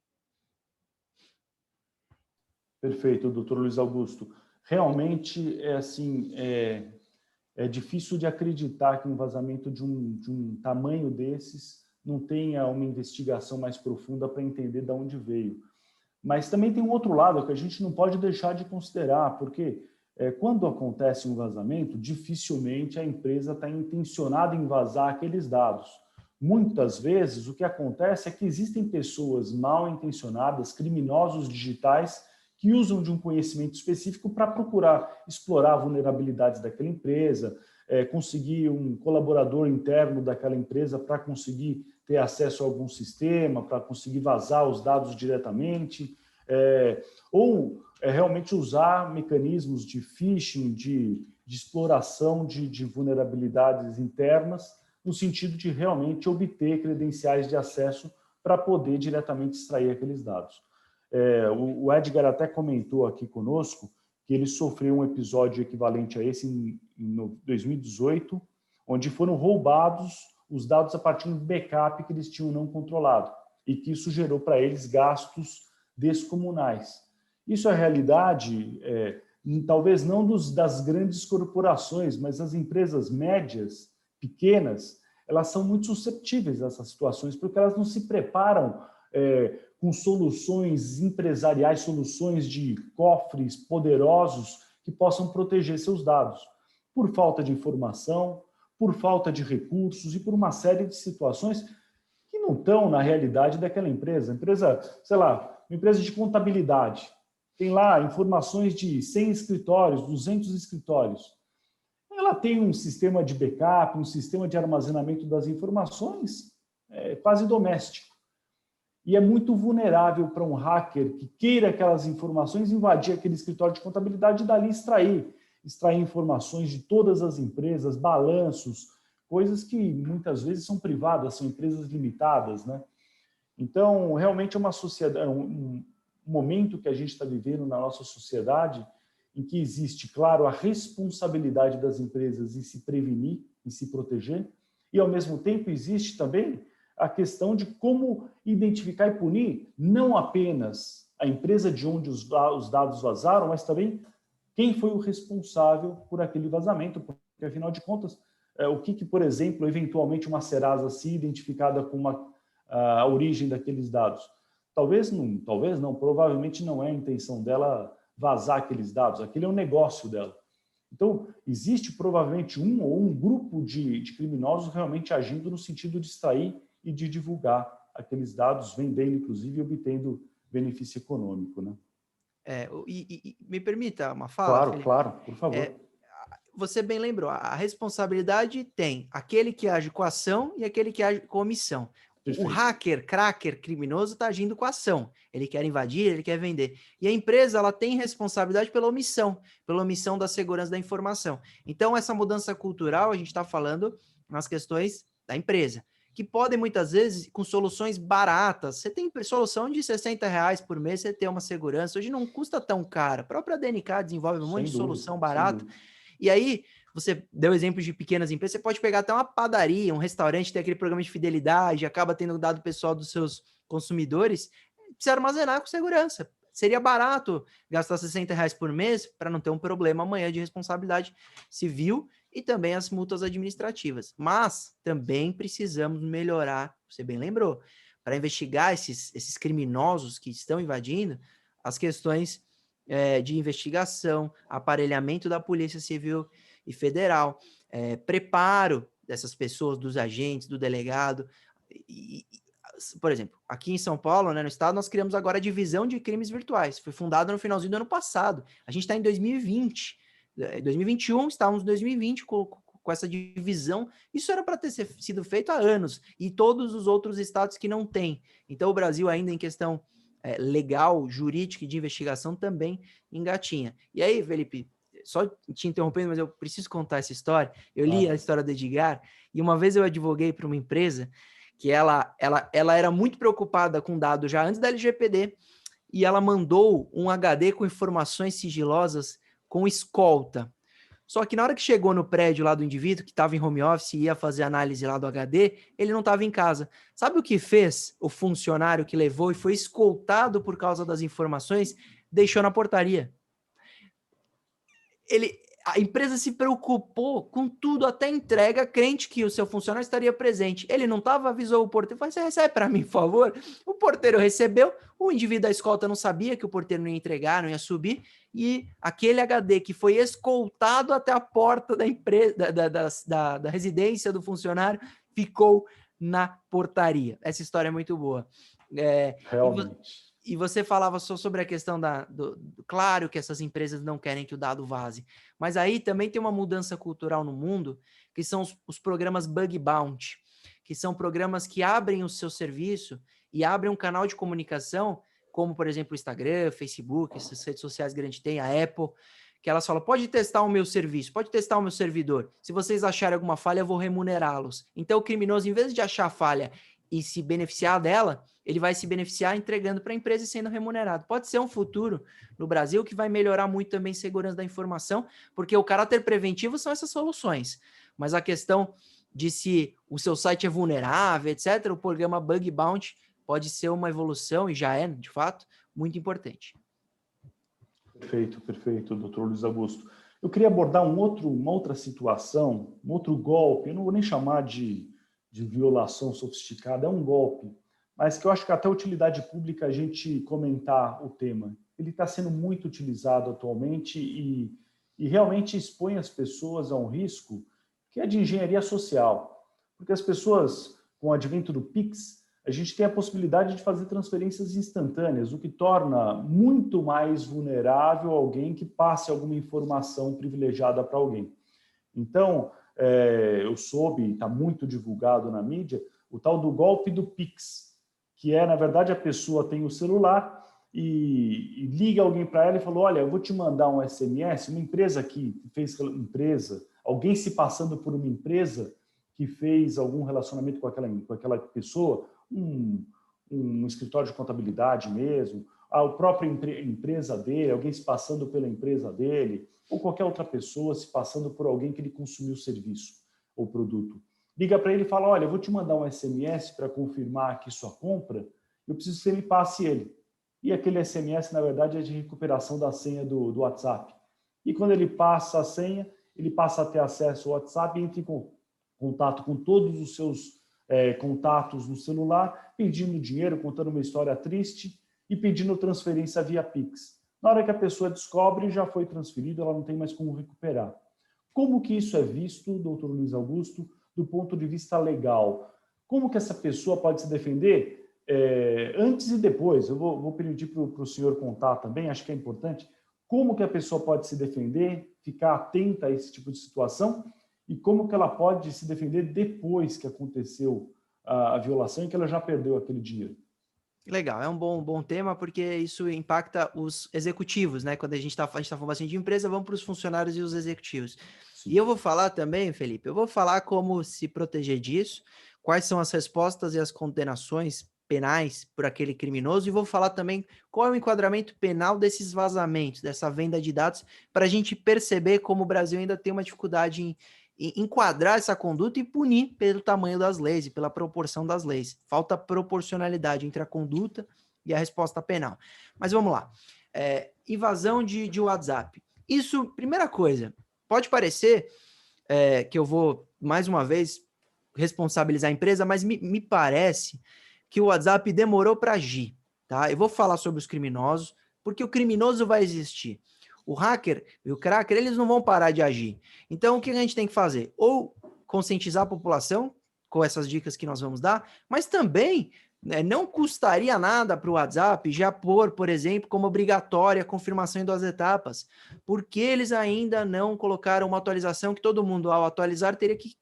Perfeito, doutor Luiz Augusto. Realmente, é difícil de acreditar que um vazamento de um tamanho desses não tenha uma investigação mais profunda para entender de onde veio. Mas também tem um outro lado que a gente não pode deixar de considerar, porque quando acontece um vazamento, dificilmente a empresa está intencionada em vazar aqueles dados. Muitas vezes, o que acontece é que existem pessoas mal intencionadas, criminosos digitais, que usam de um conhecimento específico para procurar explorar vulnerabilidades daquela empresa, conseguir um colaborador interno daquela empresa para conseguir ter acesso a algum sistema, para conseguir vazar os dados diretamente, ou realmente usar mecanismos de phishing, de exploração de vulnerabilidades internas, no sentido de realmente obter credenciais de acesso para poder diretamente extrair aqueles dados. O Edgar até comentou aqui conosco que ele sofreu um episódio equivalente a esse em 2018, onde foram roubados os dados a partir do backup que eles tinham não controlado e que isso gerou para eles gastos descomunais. Isso é a realidade, talvez não das grandes corporações, mas as empresas médias, pequenas, elas são muito susceptíveis a essas situações, porque elas não se preparam com soluções empresariais, soluções de cofres poderosos que possam proteger seus dados, por falta de informação, por falta de recursos e por uma série de situações que não estão na realidade daquela empresa. Empresa, sei lá, uma empresa de contabilidade, tem lá informações de 100 escritórios, 200 escritórios. Ela tem um sistema de backup, um sistema de armazenamento das informações quase doméstico. E é muito vulnerável para um hacker que queira aquelas informações, invadir aquele escritório de contabilidade e dali extrair informações de todas as empresas, balanços, coisas que muitas vezes são privadas, são empresas limitadas, né? Então, realmente é uma sociedade, um momento que a gente está vivendo na nossa sociedade em que existe, claro, a responsabilidade das empresas em se prevenir, em se proteger, e, ao mesmo tempo, existe também a questão de como identificar e punir não apenas a empresa de onde os dados vazaram, mas também quem foi o responsável por aquele vazamento, porque, afinal de contas, o que, por exemplo, eventualmente uma Serasa se identificada com a origem daqueles dados? Talvez não, provavelmente não é a intenção dela vazar aqueles dados, aquele é o negócio dela. Então, existe provavelmente um grupo de criminosos realmente agindo no sentido de extrair e de divulgar aqueles dados, vendendo, inclusive, e obtendo benefício econômico, né? Me permita uma fala, Claro, Felipe? claro, por favor. Você bem lembrou, a responsabilidade tem aquele que age com ação e aquele que age com omissão. Perfeito. O hacker, cracker, criminoso está agindo com ação. Ele quer invadir, ele quer vender. E a empresa ela tem responsabilidade pela omissão da segurança da informação. Então, essa mudança cultural, a gente está falando nas questões da empresa, que podem muitas vezes, com soluções baratas, você tem solução de R$60 por mês, você tem uma segurança, hoje não custa tão caro. A própria DNK desenvolve um monte de solução barata. E aí, você deu exemplos de pequenas empresas, você pode pegar até uma padaria, um restaurante, tem aquele programa de fidelidade, acaba tendo dado pessoal dos seus consumidores, precisa armazenar com segurança. Seria barato gastar R$60 por mês para não ter um problema amanhã de responsabilidade civil e também as multas administrativas. Mas também precisamos melhorar, você bem lembrou, para investigar esses criminosos que estão invadindo, as questões de investigação, aparelhamento da Polícia Civil e Federal, preparo dessas pessoas, dos agentes, do delegado. Por exemplo, aqui em São Paulo, né, no estado, nós criamos agora a divisão de crimes virtuais. Foi fundada no finalzinho do ano passado. A gente está em 2020. 2021, estávamos em 2020 com essa divisão. Isso era para ter sido feito há anos. E todos os outros estados que não têm. Então, o Brasil ainda em questão legal, jurídica e de investigação também engatinha. E aí, Felipe, só te interrompendo, mas eu preciso contar essa história. Eu li a história do Edgar e uma vez eu advoguei para uma empresa que ela era muito preocupada com dados já antes da LGPD e ela mandou um HD com informações sigilosas com escolta. Só que na hora que chegou no prédio lá do indivíduo, que estava em home office e ia fazer análise lá do HD, ele não estava em casa. Sabe o que fez o funcionário que levou e foi escoltado por causa das informações? Deixou na portaria. A empresa se preocupou com tudo, até entrega, crente que o seu funcionário estaria presente. Ele não estava, avisou o porteiro, falou, você recebe para mim, por favor? O porteiro recebeu, o indivíduo da escolta não sabia que o porteiro não ia entregar, não ia subir, e aquele HD que foi escoltado até a porta da empresa, da residência do funcionário, ficou na portaria. Essa história é muito boa. Realmente. E você falava só sobre a questão claro que essas empresas não querem que o dado vaze, mas aí também tem uma mudança cultural no mundo, que são os programas Bug Bounty, que são programas que abrem o seu serviço e abrem um canal de comunicação, como, por exemplo, o Instagram, Facebook, essas redes sociais grandes têm, a Apple, que elas falam, pode testar o meu serviço, pode testar o meu servidor. Se vocês acharem alguma falha, eu vou remunerá-los. Então, o criminoso, em vez de achar a falha e se beneficiar dela, ele vai se beneficiar entregando para a empresa e sendo remunerado. Pode ser um futuro no Brasil que vai melhorar muito também a segurança da informação, porque o caráter preventivo são essas soluções. Mas a questão de se o seu site é vulnerável, etc., o programa Bug Bounty pode ser uma evolução, e já é, de fato, muito importante. Perfeito, doutor Luiz Augusto. Eu queria abordar uma outra situação, um outro golpe, eu não vou nem chamar de violação sofisticada, é um golpe, mas que eu acho que até utilidade pública a gente comentar o tema. Ele está sendo muito utilizado atualmente e realmente expõe as pessoas a um risco que é de engenharia social. Porque as pessoas, com o advento do Pix, a gente tem a possibilidade de fazer transferências instantâneas, o que torna muito mais vulnerável alguém que passe alguma informação privilegiada para alguém. Então, eu soube, está muito divulgado na mídia, o tal do golpe do Pix, que é, na verdade, a pessoa tem o celular e liga alguém para ela e falou, olha, eu vou te mandar um SMS, uma empresa que fez alguém se passando por uma empresa que fez algum relacionamento com aquela pessoa, um escritório de contabilidade mesmo, a própria empresa dele, alguém se passando pela empresa dele, ou qualquer outra pessoa se passando por alguém que ele consumiu o serviço ou produto. Liga para ele e fala, olha, eu vou te mandar um SMS para confirmar aqui sua compra, eu preciso que você me passe ele. E aquele SMS, na verdade, é de recuperação da senha do WhatsApp. E quando ele passa a senha, ele passa a ter acesso ao WhatsApp e entra em contato com todos os seus contatos no celular, pedindo dinheiro, contando uma história triste e pedindo transferência via Pix. Na hora que a pessoa descobre, já foi transferido, ela não tem mais como recuperar. Como que isso é visto, doutor Luiz Augusto, do ponto de vista legal? Como que essa pessoa pode se defender antes e depois? Eu vou pedir para o senhor contar também, acho que é importante, como que a pessoa pode se defender, ficar atenta a esse tipo de situação e como que ela pode se defender depois que aconteceu a violação e que ela já perdeu aquele dinheiro. Legal, é um bom tema porque isso impacta os executivos, né? Quando a gente tá falando bastante de empresa, vamos para os funcionários e os executivos. Sim. E eu vou falar também, Felipe, eu vou falar como se proteger disso, quais são as respostas e as condenações penais por aquele criminoso, e vou falar também qual é o enquadramento penal desses vazamentos, dessa venda de dados, para a gente perceber como o Brasil ainda tem uma dificuldade em enquadrar essa conduta e punir pelo tamanho das leis e pela proporção das leis. Falta proporcionalidade entre a conduta e a resposta penal. Mas vamos lá. Invasão de WhatsApp. Isso, primeira coisa, pode parecer que eu vou, mais uma vez, responsabilizar a empresa, mas me parece que o WhatsApp demorou para agir. Tá? Eu vou falar sobre os criminosos, porque o criminoso vai existir. O hacker e o cracker, eles não vão parar de agir. Então, o que a gente tem que fazer? Ou conscientizar a população com essas dicas que nós vamos dar, mas também não custaria nada para o WhatsApp já pôr, por exemplo, como obrigatória a confirmação em 2 etapas. Porque eles ainda não colocaram uma atualização que todo mundo, ao atualizar, teria que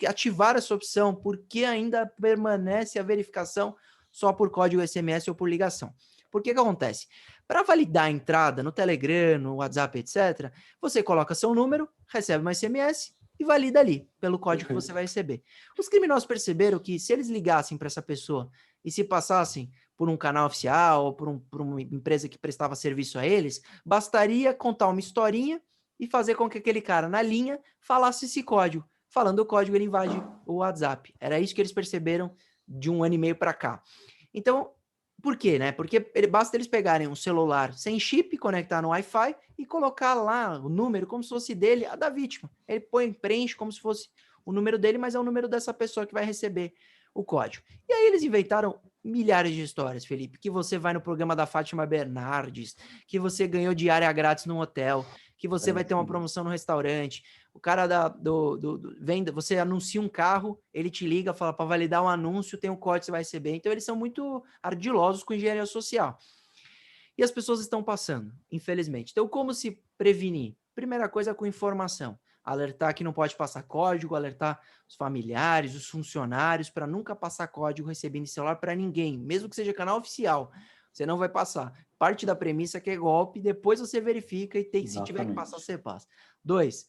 ativar essa opção, porque ainda permanece a verificação só por código SMS ou por ligação. Por que acontece? Para validar a entrada no Telegram, no WhatsApp, etc., você coloca seu número, recebe uma SMS e valida ali, pelo código que você vai receber. Os criminosos perceberam que se eles ligassem para essa pessoa e se passassem por um canal oficial ou por uma empresa que prestava serviço a eles, bastaria contar uma historinha e fazer com que aquele cara na linha falasse esse código. Falando o código, ele invade o WhatsApp. Era isso que eles perceberam de 1 ano e meio para cá. Então, por quê, né? Porque basta eles pegarem um celular sem chip, conectar no Wi-Fi e colocar lá o número como se fosse dele, a da vítima. Ele preenche como se fosse o número dele, mas é o número dessa pessoa que vai receber o código. E aí eles inventaram milhares de histórias, Felipe, que você vai no programa da Fátima Bernardes, que você ganhou diária grátis num hotel, que você vai ter uma promoção no restaurante. O cara venda, você anuncia um carro, ele te liga, fala para validar um anúncio, tem um código que você vai receber. Então eles são muito ardilosos com engenharia social. E as pessoas estão passando, infelizmente. Então como se prevenir? Primeira coisa, com informação. Alertar que não pode passar código, alertar os familiares, os funcionários, para nunca passar código recebendo em celular para ninguém, mesmo que seja canal oficial. Você não vai passar. Parte da premissa que é golpe, depois você verifica e se tiver que passar, você passa. 2,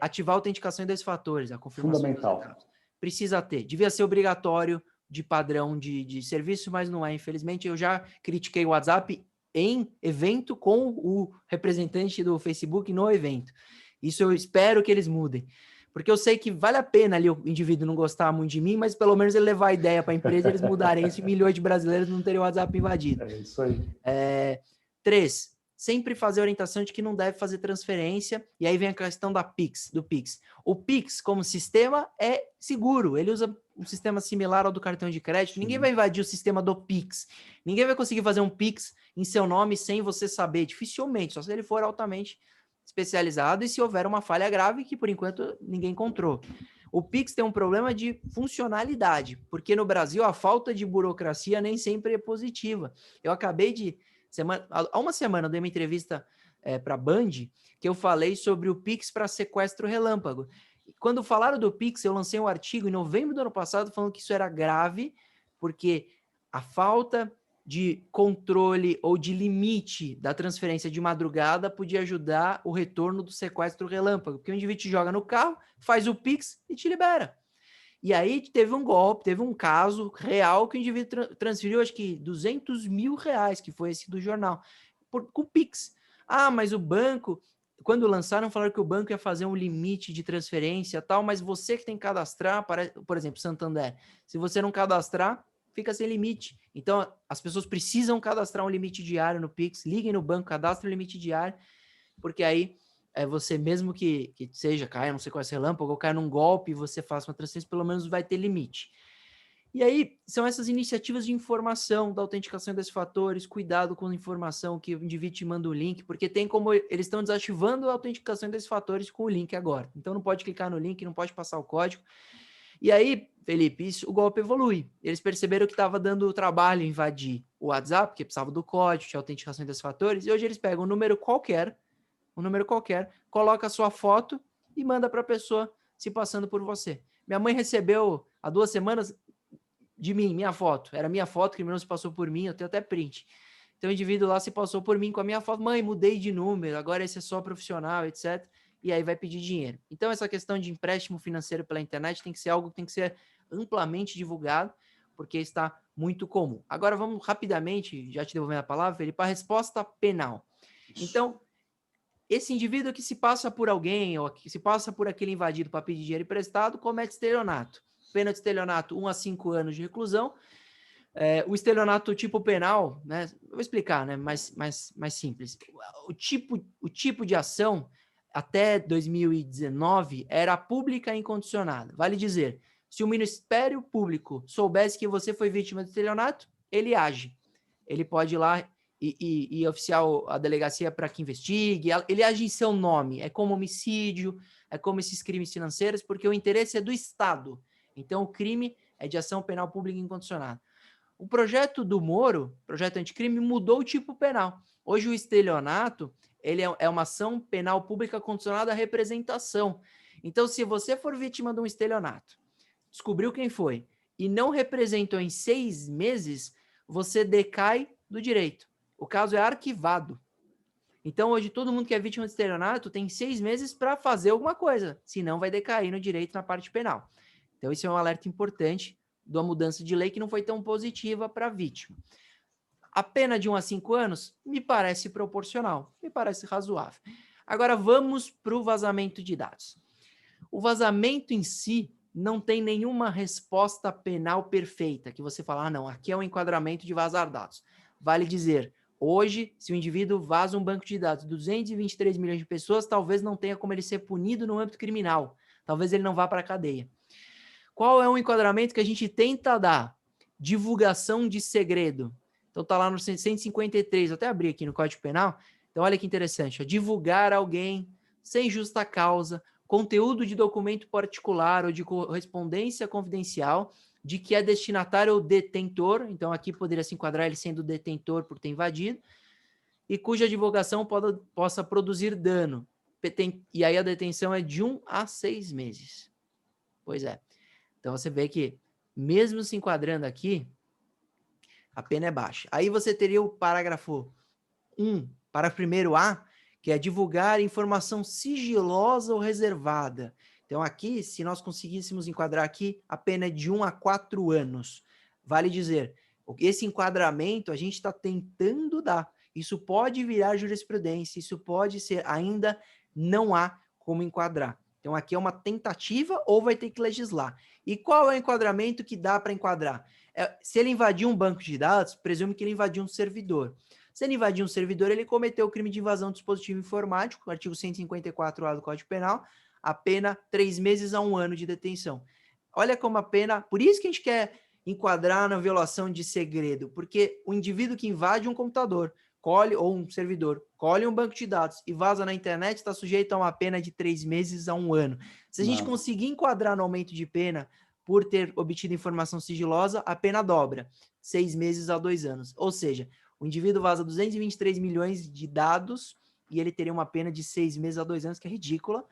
ativar a autenticação em 2 fatores, a confirmação. Fundamental. Precisa ter. Devia ser obrigatório de padrão de serviço, mas não é, infelizmente. Eu já critiquei o WhatsApp em evento com o representante do Facebook no evento. Isso eu espero que eles mudem. Porque eu sei que vale a pena ali o indivíduo não gostar muito de mim, mas pelo menos ele levar a ideia para a empresa, eles mudarem isso e milhões de brasileiros não terem o WhatsApp invadido. É isso aí. 3, sempre fazer a orientação de que não deve fazer transferência, e aí vem a questão do Pix. O Pix, como sistema, é seguro, ele usa um sistema similar ao do cartão de crédito, Sim. Ninguém vai invadir o sistema do Pix, ninguém vai conseguir fazer um Pix em seu nome sem você saber, dificilmente, só se ele for altamente especializado e se houver uma falha grave que, por enquanto, ninguém encontrou. O Pix tem um problema de funcionalidade, porque no Brasil a falta de burocracia nem sempre é positiva. Eu acabei de... há uma semana eu dei uma entrevista para a Band, que eu falei sobre o Pix para sequestro relâmpago. Quando falaram do Pix, eu lancei um artigo em novembro do ano passado falando que isso era grave, porque a falta de controle ou de limite da transferência de madrugada podia ajudar o retorno do sequestro relâmpago, porque o indivíduo te joga no carro, faz o Pix e te libera. E aí teve um golpe, teve um caso real que o indivíduo transferiu, acho que R$200 mil, que foi esse do jornal, com Pix. Ah, mas o banco, quando lançaram, falaram que o banco ia fazer um limite de transferência e tal, mas você que tem que cadastrar, por exemplo, Santander, se você não cadastrar, fica sem limite. Então, as pessoas precisam cadastrar um limite diário no Pix, liguem no banco, cadastrem o limite diário, porque aí você mesmo que seja, caia, não sei qual é relâmpago, ou caia num golpe e você faça uma transferência, pelo menos vai ter limite. E aí, são essas iniciativas de informação, da autenticação desses fatores, cuidado com a informação que o indivíduo te manda o link, porque tem como eles estão desativando a autenticação desses fatores com o link agora. Então, não pode clicar no link, não pode passar o código. E aí, Felipe, o golpe evolui. Eles perceberam que estava dando trabalho invadir o WhatsApp, porque precisava do código, tinha autenticação desses fatores, e hoje eles pegam um número qualquer, coloca a sua foto e manda para a pessoa se passando por você. Minha mãe recebeu há 2 semanas de mim, minha foto. Era minha foto, que o menino se passou por mim, eu tenho até print. Então o indivíduo lá se passou por mim com a minha foto. Mãe, mudei de número, agora esse é só profissional, etc. E aí vai pedir dinheiro. Então essa questão de empréstimo financeiro pela internet tem que ser algo que tem que ser amplamente divulgado, porque está muito comum. Agora vamos rapidamente, já te devolvendo a palavra, Felipe, para a resposta penal. Então, esse indivíduo que se passa por alguém, ou que se passa por aquele invadido para pedir dinheiro emprestado, comete estelionato. Pena de estelionato, 1 a 5 anos de reclusão. O estelionato tipo penal, né? Vou explicar, né? Mais simples. O tipo de ação, até 2019, era pública e incondicionada. Vale dizer, se o Ministério Público soubesse que você foi vítima de estelionato, ele age. Ele pode ir lá e oficiar a delegacia para que investigue, ele age em seu nome, é como homicídio, é como esses crimes financeiros, porque o interesse é do Estado. Então, o crime é de ação penal pública incondicionada. O projeto do Moro, projeto anticrime, mudou o tipo penal. Hoje, o estelionato ele é uma ação penal pública condicionada à representação. Então, se você for vítima de um estelionato, descobriu quem foi e não representou em 6 meses, você decai do direito. O caso é arquivado. Então, hoje, todo mundo que é vítima de estelionato tem 6 meses para fazer alguma coisa, senão vai decair no direito na parte penal. Então, isso é um alerta importante de uma mudança de lei que não foi tão positiva para a vítima. A pena de 1 a 5 anos me parece proporcional, me parece razoável. Agora, vamos para o vazamento de dados. O vazamento em si não tem nenhuma resposta penal perfeita, que você fala, não, aqui é um enquadramento de vazar dados. Vale dizer, hoje, se o indivíduo vaza um banco de dados de 223 milhões de pessoas, talvez não tenha como ele ser punido no âmbito criminal. Talvez ele não vá para a cadeia. Qual é o enquadramento que a gente tenta dar? Divulgação de segredo. Então tá lá no 153, eu até abri aqui no Código Penal. Então olha que interessante, ó, divulgar alguém sem justa causa, conteúdo de documento particular ou de correspondência confidencial, de que é destinatário ou detentor, então aqui poderia se enquadrar ele sendo detentor por ter invadido, e cuja divulgação possa produzir dano. E aí a detenção é de 1 a 6 meses. Pois é. Então você vê que, mesmo se enquadrando aqui, a pena é baixa. Aí você teria o parágrafo 1, parágrafo 1A, que é divulgar informação sigilosa ou reservada. Então aqui, se nós conseguíssemos enquadrar aqui, a pena é de 1 a 4 anos. vale dizer, esse enquadramento a gente está tentando dar. Isso pode virar jurisprudência, isso pode ser, ainda não há como enquadrar. Então, aqui é uma tentativa ou vai ter que legislar. E qual é o enquadramento que dá para enquadrar? Se ele invadiu um banco de dados, presume que ele invadiu um servidor. Se ele invadiu um servidor, ele cometeu o crime de invasão do dispositivo informático, artigo 154A do Código Penal, a pena 3 meses a 1 ano de detenção. Olha como a pena... Por isso que a gente quer enquadrar na violação de segredo, porque o indivíduo que invade um computador, ou um servidor, colhe um banco de dados e vaza na internet, está sujeito a uma pena de 3 meses a 1 ano. Se a gente conseguir enquadrar no aumento de pena por ter obtido informação sigilosa, a pena dobra, 6 meses a 2 anos. Ou seja, o indivíduo vaza 223 milhões de dados e ele teria uma pena de 6 meses a 2 anos, que é ridícula,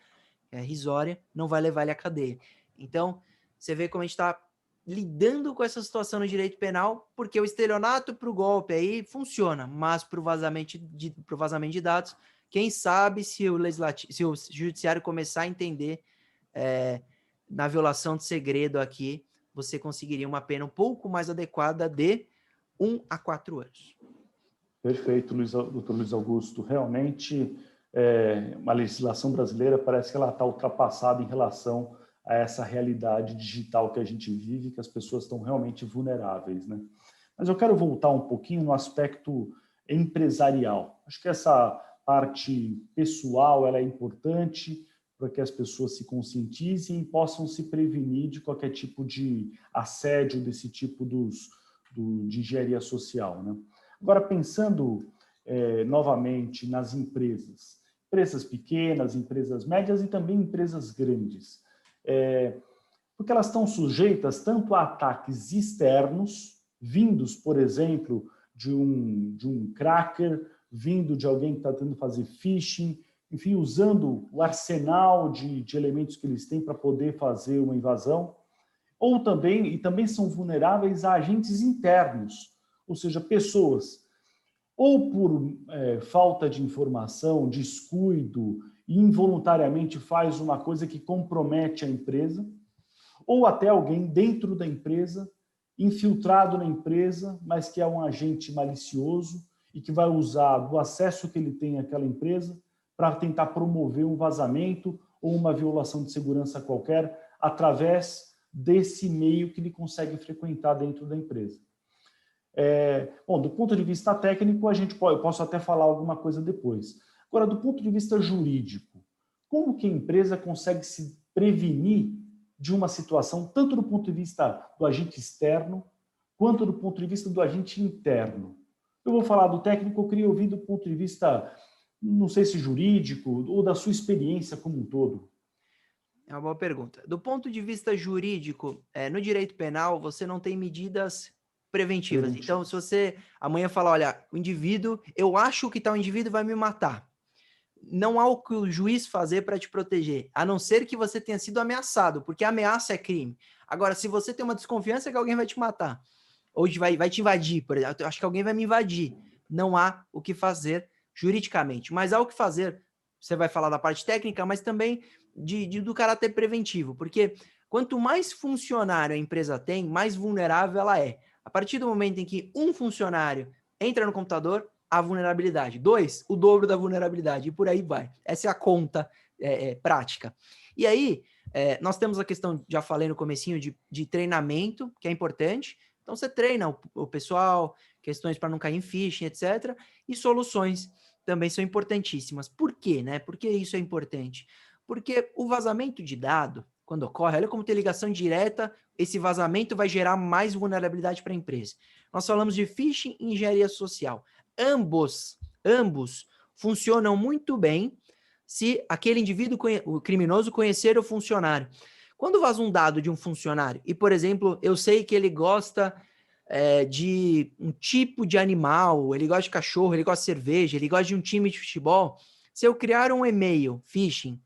é risória, não vai levar ele à cadeia. Então, você vê como a gente está lidando com essa situação no direito penal, porque o estelionato para o golpe aí funciona, mas para o vazamento de dados, quem sabe se o judiciário começar a entender na violação de segredo aqui, você conseguiria uma pena um pouco mais adequada de 1 a 4 anos. Perfeito, doutor Luiz Augusto. Realmente, a legislação brasileira parece que ela está ultrapassada em relação a essa realidade digital que a gente vive, que as pessoas estão realmente vulneráveis, né? Mas eu quero voltar um pouquinho no aspecto empresarial. Acho que essa parte pessoal ela é importante para que as pessoas se conscientizem e possam se prevenir de qualquer tipo de assédio, desse tipo de engenharia social, né? Agora, pensando novamente nas empresas pequenas, empresas médias e também empresas grandes, porque elas estão sujeitas tanto a ataques externos, vindos, por exemplo, de um cracker, vindo de alguém que está tentando fazer phishing, enfim, usando o arsenal de elementos que eles têm para poder fazer uma invasão, ou também são vulneráveis a agentes internos, ou seja, pessoas, ou por falta de informação, descuido, involuntariamente faz uma coisa que compromete a empresa, ou até alguém dentro da empresa, infiltrado na empresa, mas que é um agente malicioso e que vai usar do acesso que ele tem àquela empresa para tentar promover um vazamento ou uma violação de segurança qualquer através desse meio que ele consegue frequentar dentro da empresa. Bom, do ponto de vista técnico, eu posso até falar alguma coisa depois. Agora, do ponto de vista jurídico, como que a empresa consegue se prevenir de uma situação, tanto do ponto de vista do agente externo, quanto do ponto de vista do agente interno? Eu vou falar do técnico, eu queria ouvir do ponto de vista, não sei se jurídico, ou da sua experiência como um todo. É uma boa pergunta. Do ponto de vista jurídico, no direito penal, você não tem medidas preventivas. Então, se você amanhã falar, olha, o indivíduo, eu acho que tal indivíduo vai me matar. Não há o que o juiz fazer para te proteger, a não ser que você tenha sido ameaçado, porque ameaça é crime. Agora, se você tem uma desconfiança que alguém vai te matar, ou vai te invadir, por exemplo, eu acho que alguém vai me invadir, não há o que fazer juridicamente, mas há o que fazer, você vai falar da parte técnica, mas também do caráter preventivo, porque quanto mais funcionário a empresa tem, mais vulnerável ela é. A partir do momento em que um funcionário entra no computador, a vulnerabilidade. 2, o dobro da vulnerabilidade. E por aí vai. Essa é a conta prática. E aí, nós temos a questão, já falei no comecinho, de treinamento, que é importante. Então, você treina o pessoal, questões para não cair em phishing, etc. E soluções também são importantíssimas. Por quê, né? Por que isso é importante? Porque o vazamento de dado, quando ocorre, olha como tem ligação direta, esse vazamento vai gerar mais vulnerabilidade para a empresa. Nós falamos de phishing e engenharia social. Ambos funcionam muito bem se aquele indivíduo, o criminoso, conhecer o funcionário. Quando vaza um dado de um funcionário, e, por exemplo, eu sei que ele gosta de um tipo de animal, ele gosta de cachorro, ele gosta de cerveja, ele gosta de um time de futebol, se eu criar um e-mail phishing,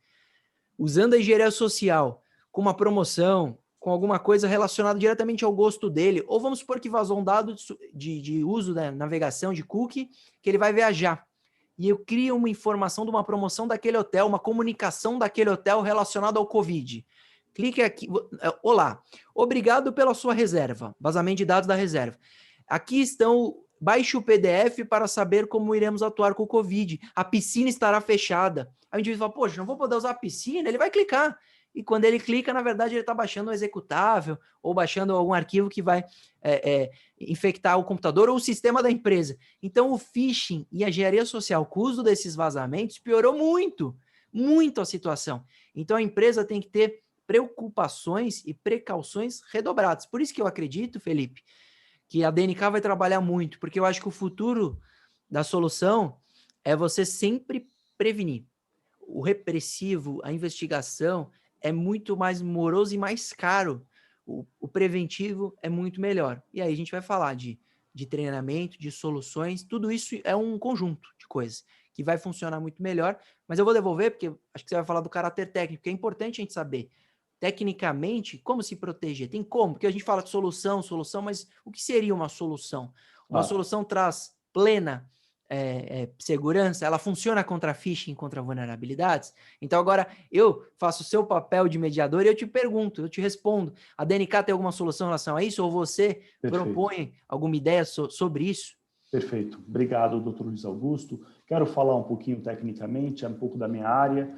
usando a engenharia social, com uma promoção, com alguma coisa relacionada diretamente ao gosto dele, ou vamos supor que vazou um dado de uso da navegação de cookie, que ele vai viajar, e eu crio uma informação de uma promoção daquele hotel, uma comunicação daquele hotel relacionada ao Covid. Clique aqui. Olá, obrigado pela sua reserva. Vazamento de dados da reserva. Aqui estão. Baixe o PDF para saber como iremos atuar com o Covid. A piscina estará fechada. Aí o indivíduo fala, poxa, não vou poder usar a piscina. Ele vai clicar. E quando ele clica, na verdade, ele está baixando um executável ou baixando algum arquivo que vai infectar o computador ou o sistema da empresa. Então, o phishing e a engenharia social com o uso desses vazamentos piorou muito, muito a situação. Então, a empresa tem que ter preocupações e precauções redobradas. Por isso que eu acredito, Felipe, que a DNK vai trabalhar muito, porque eu acho que o futuro da solução é você sempre prevenir. O repressivo, a investigação é muito mais moroso e mais caro. O preventivo é muito melhor. E aí a gente vai falar de treinamento, de soluções, tudo isso é um conjunto de coisas que vai funcionar muito melhor, mas eu vou devolver, porque acho que você vai falar do caráter técnico, que é importante a gente saber tecnicamente, como se proteger? Tem como? Porque a gente fala de solução, mas o que seria uma solução? Uma solução traz plena segurança, ela funciona contra phishing, contra vulnerabilidades? Então agora eu faço o seu papel de mediador e eu te pergunto, eu te respondo, a DNK tem alguma solução em relação a isso? Ou você propõe alguma ideia sobre isso? Perfeito. Obrigado, doutor Luiz Augusto. Quero falar um pouquinho tecnicamente, um pouco da minha área.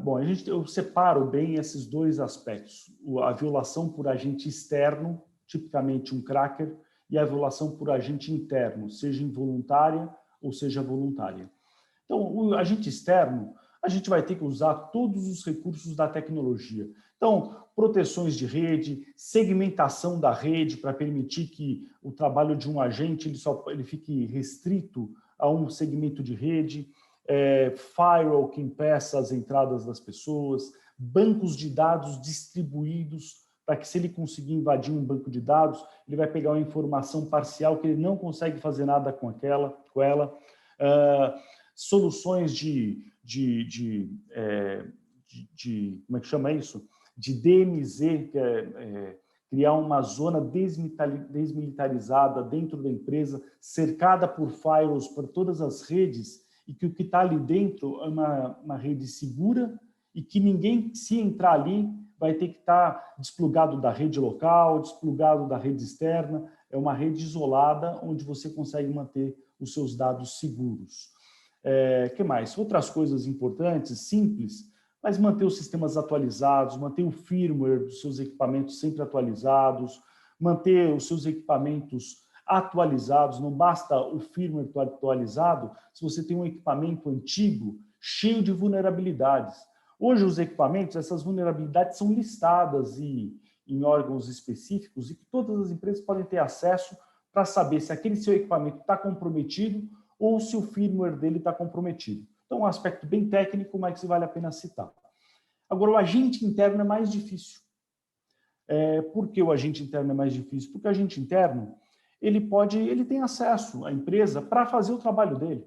Bom, eu separo bem esses dois aspectos. A violação por agente externo, tipicamente um cracker, e a violação por agente interno, seja involuntária ou seja voluntária. Então, o agente externo, a gente vai ter que usar todos os recursos da tecnologia. Então, proteções de rede, segmentação da rede para permitir que o trabalho de um agente ele fique restrito a um segmento de rede, firewall que impeça as entradas das pessoas, bancos de dados distribuídos para que, se ele conseguir invadir um banco de dados, ele vai pegar uma informação parcial que ele não consegue fazer nada com ela. Soluções como é que chama isso? De DMZ, que criar uma zona desmilitarizada dentro da empresa, cercada por firewalls para todas as redes, e que o que está ali dentro é uma rede segura e que ninguém, se entrar ali, vai ter que estar desplugado da rede local, desplugado da rede externa. É uma rede isolada onde você consegue manter os seus dados seguros. Que mais? Outras coisas importantes, simples, mas manter os sistemas atualizados, manter o firmware dos seus equipamentos sempre atualizados, manter os seus equipamentos atualizados. Não basta o firmware atualizado se você tem um equipamento antigo cheio de vulnerabilidades. Hoje, os equipamentos, essas vulnerabilidades são listadas em órgãos específicos e que todas as empresas podem ter acesso para saber se aquele seu equipamento está comprometido ou se o firmware dele está comprometido. Então, um aspecto bem técnico, mas que vale a pena citar. Agora, o agente interno é mais difícil. Por que o agente interno é mais difícil? Porque o agente interno ele tem acesso à empresa para fazer o trabalho dele.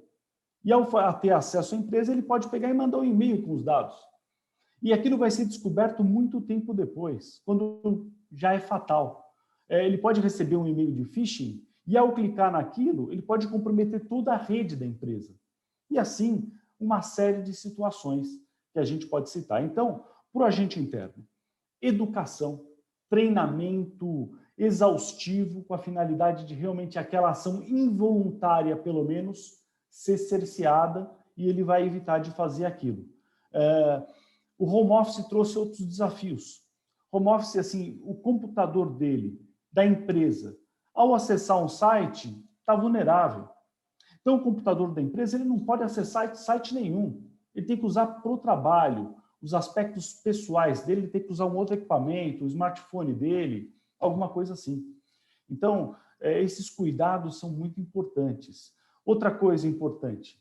E ao ter acesso à empresa, ele pode pegar e mandar um e-mail com os dados. E aquilo vai ser descoberto muito tempo depois, quando já é fatal. Ele pode receber um e-mail de phishing e, ao clicar naquilo, ele pode comprometer toda a rede da empresa. E assim, uma série de situações que a gente pode citar. Então, para o agente interno, educação, treinamento exaustivo com a finalidade de realmente aquela ação involuntária, pelo menos, ser cerceada, e ele vai evitar de fazer aquilo. O home office trouxe outros desafios. Home office, assim, o computador dele, da empresa, ao acessar um site, está vulnerável. Então, o computador da empresa ele não pode acessar site nenhum. Ele tem que usar para o trabalho, os aspectos pessoais dele, ele tem que usar um outro equipamento, o smartphone dele, alguma coisa assim. Então, esses cuidados são muito importantes. Outra coisa importante,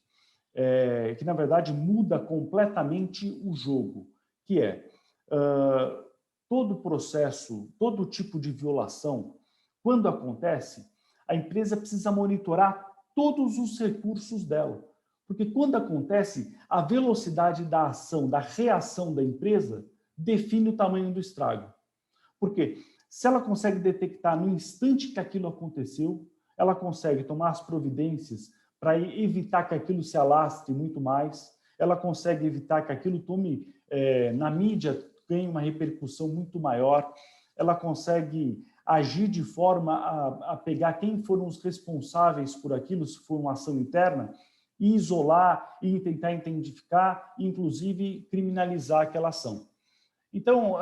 que na verdade muda completamente o jogo, que todo processo, todo tipo de violação, quando acontece, a empresa precisa monitorar todos os recursos dela. Porque quando acontece, a velocidade da ação, da reação da empresa, define o tamanho do estrago. Porque se ela consegue detectar no instante que aquilo aconteceu, ela consegue tomar as providências para evitar que aquilo se alastre muito mais, ela consegue evitar que aquilo tome, na mídia, ganha uma repercussão muito maior, ela consegue agir de forma a pegar quem foram os responsáveis por aquilo, se for uma ação interna, e isolar, e tentar identificar, e inclusive criminalizar aquela ação. Então,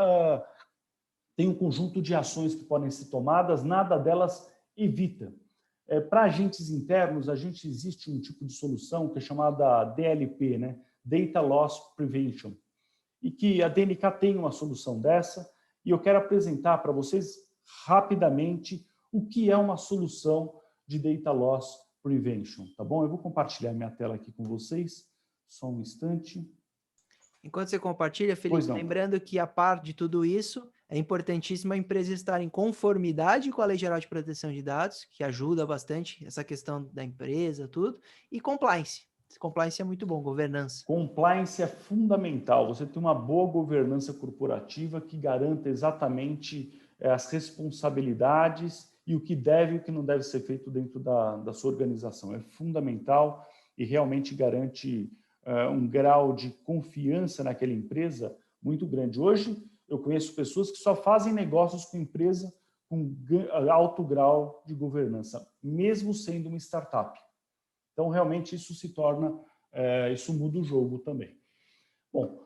tem um conjunto de ações que podem ser tomadas, nada delas evita. Para agentes internos, existe um tipo de solução que é chamada DLP, né? Data Loss Prevention, e que a DNK tem uma solução dessa, e eu quero apresentar para vocês rapidamente o que é uma solução de Data Loss Prevention, tá bom? Eu vou compartilhar minha tela aqui com vocês, só um instante. Enquanto você compartilha, Felipe, lembrando que a par de tudo isso, é importantíssimo a empresa estar em conformidade com a Lei Geral de Proteção de Dados, que ajuda bastante essa questão da empresa, tudo, e compliance. Compliance é muito bom, governança. Compliance é fundamental. Você tem uma boa governança corporativa que garanta exatamente as responsabilidades e o que deve e o que não deve ser feito dentro da sua organização. É fundamental e realmente garante um grau de confiança naquela empresa muito grande. Hoje, eu conheço pessoas que só fazem negócios com empresa com alto grau de governança, mesmo sendo uma startup. Então, realmente, isso se torna, isso muda o jogo também. Bom,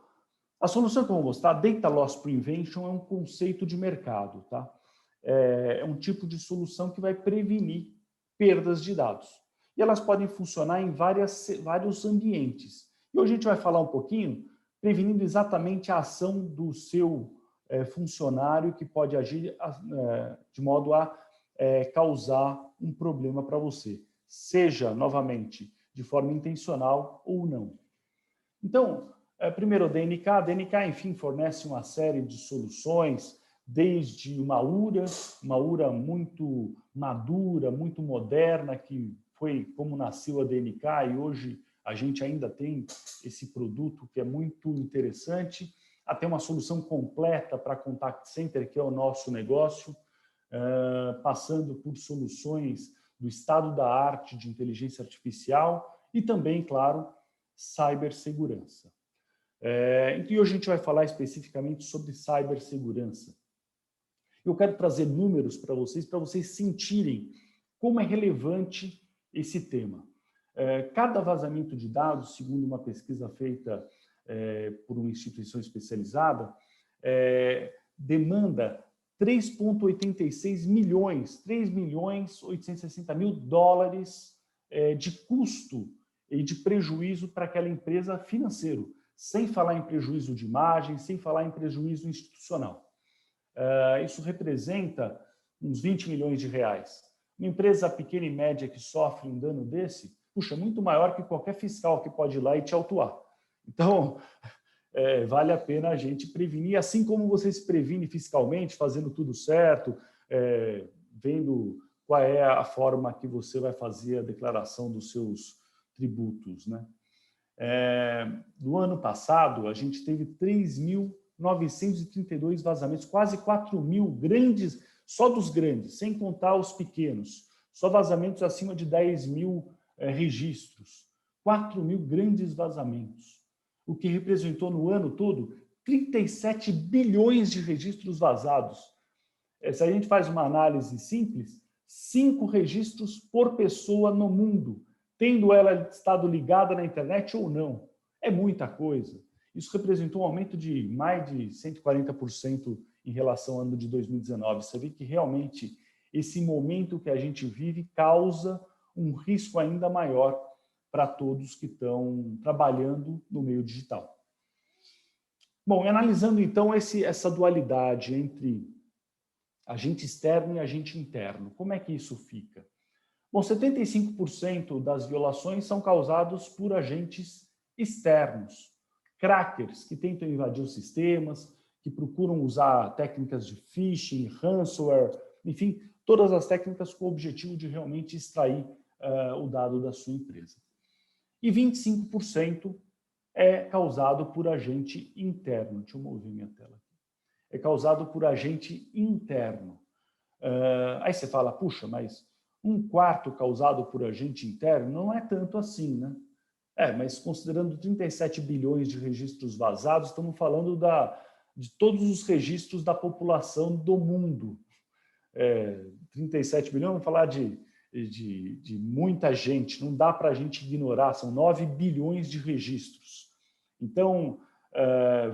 a solução que eu vou mostrar, Data Loss Prevention, é um conceito de mercado, tá? É um tipo de solução que vai prevenir perdas de dados. E elas podem funcionar em vários ambientes. E hoje a gente vai falar um pouquinho prevenindo exatamente a ação do seu funcionário que pode agir de modo a causar um problema para você, seja, novamente, de forma intencional ou não. Então, primeiro, a DNK, enfim, fornece uma série de soluções, desde uma URA muito madura, muito moderna, que foi como nasceu a DNK, e hoje a gente ainda tem esse produto que é muito interessante, até uma solução completa para contact center, que é o nosso negócio, passando por soluções do estado da arte de inteligência artificial e também, claro, cibersegurança. E hoje a gente vai falar especificamente sobre cibersegurança. Eu quero trazer números para vocês sentirem como é relevante esse tema. Cada vazamento de dados, segundo uma pesquisa feita por uma instituição especializada, demanda 3,86 milhões, 3.860.000 dólares de custo e de prejuízo para aquela empresa financeiro, sem falar em prejuízo de imagem, sem falar em prejuízo institucional. Isso representa uns 20 milhões de reais. Uma empresa pequena e média que sofre um dano desse, puxa, muito maior que qualquer fiscal que pode ir lá e te autuar. Então, vale a pena a gente prevenir, assim como você se previne fiscalmente, fazendo tudo certo, vendo qual é a forma que você vai fazer a declaração dos seus tributos, né? No ano passado, a gente teve 3.932 vazamentos, quase 4.000 grandes, só dos grandes, sem contar os pequenos, só vazamentos acima de 10.000 registros, 4.000 grandes vazamentos, o que representou no ano todo 37 bilhões de registros vazados. Se a gente faz uma análise simples, 5 registros por pessoa no mundo, tendo ela estado ligada na internet ou não. É muita coisa. Isso representou um aumento de mais de 140% em relação ao ano de 2019. Você vê que realmente esse momento que a gente vive causa um risco ainda maior para todos que estão trabalhando no meio digital. Bom, analisando então essa dualidade entre agente externo e agente interno, como é que isso fica? Bom, 75% das violações são causados por agentes externos, crackers que tentam invadir os sistemas, que procuram usar técnicas de phishing, ransomware, enfim, todas as técnicas com o objetivo de realmente extrair o dado da sua empresa. E 25% é causado por agente interno. Deixa eu mover minha tela aqui. É causado por agente interno. Aí você fala, puxa, mas 1/4 causado por agente interno não é tanto assim, né? Mas considerando 37 bilhões de registros vazados, estamos falando de todos os registros da população do mundo. 37 bilhões, vamos falar de muita gente, não dá para a gente ignorar, são 9 bilhões de registros. Então,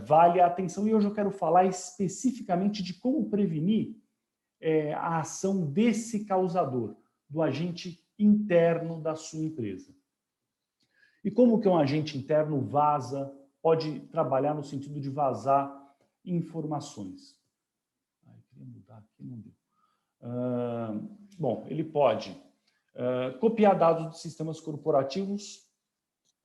vale a atenção, e hoje eu quero falar especificamente de como prevenir a ação desse causador, do agente interno da sua empresa. E como que um agente interno pode trabalhar no sentido de vazar informações? Queria mudar aqui, não deu. Bom, ele pode copiar dados de sistemas corporativos,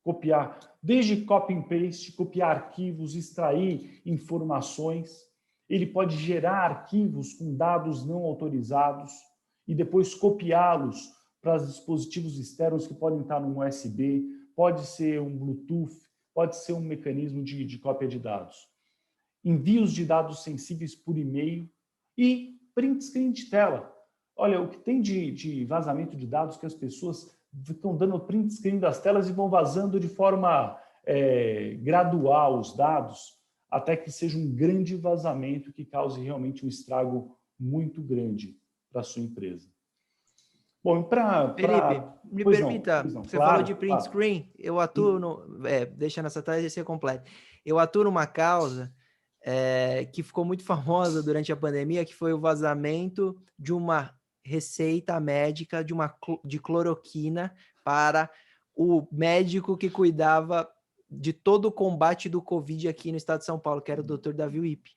copiar desde copy and paste, copiar arquivos, extrair informações. Ele pode gerar arquivos com dados não autorizados e depois copiá-los para os dispositivos externos que podem estar num USB, pode ser um Bluetooth, pode ser um mecanismo de cópia de dados. Envios de dados sensíveis por e-mail e print screen de tela. Olha, o que tem de vazamento de dados que as pessoas ficam dando print screen das telas e vão vazando de forma gradual os dados, até que seja um grande vazamento que cause realmente um estrago muito grande para a sua empresa. Bom, Felipe, me permita, não, você claro, falou de print screen, eu atuo deixa nessa tela e ser completo. Eu atuo numa causa que ficou muito famosa durante a pandemia, que foi o vazamento de uma receita médica de cloroquina para o médico que cuidava de todo o combate do Covid aqui no estado de São Paulo, que era o Dr. Davi Wipp.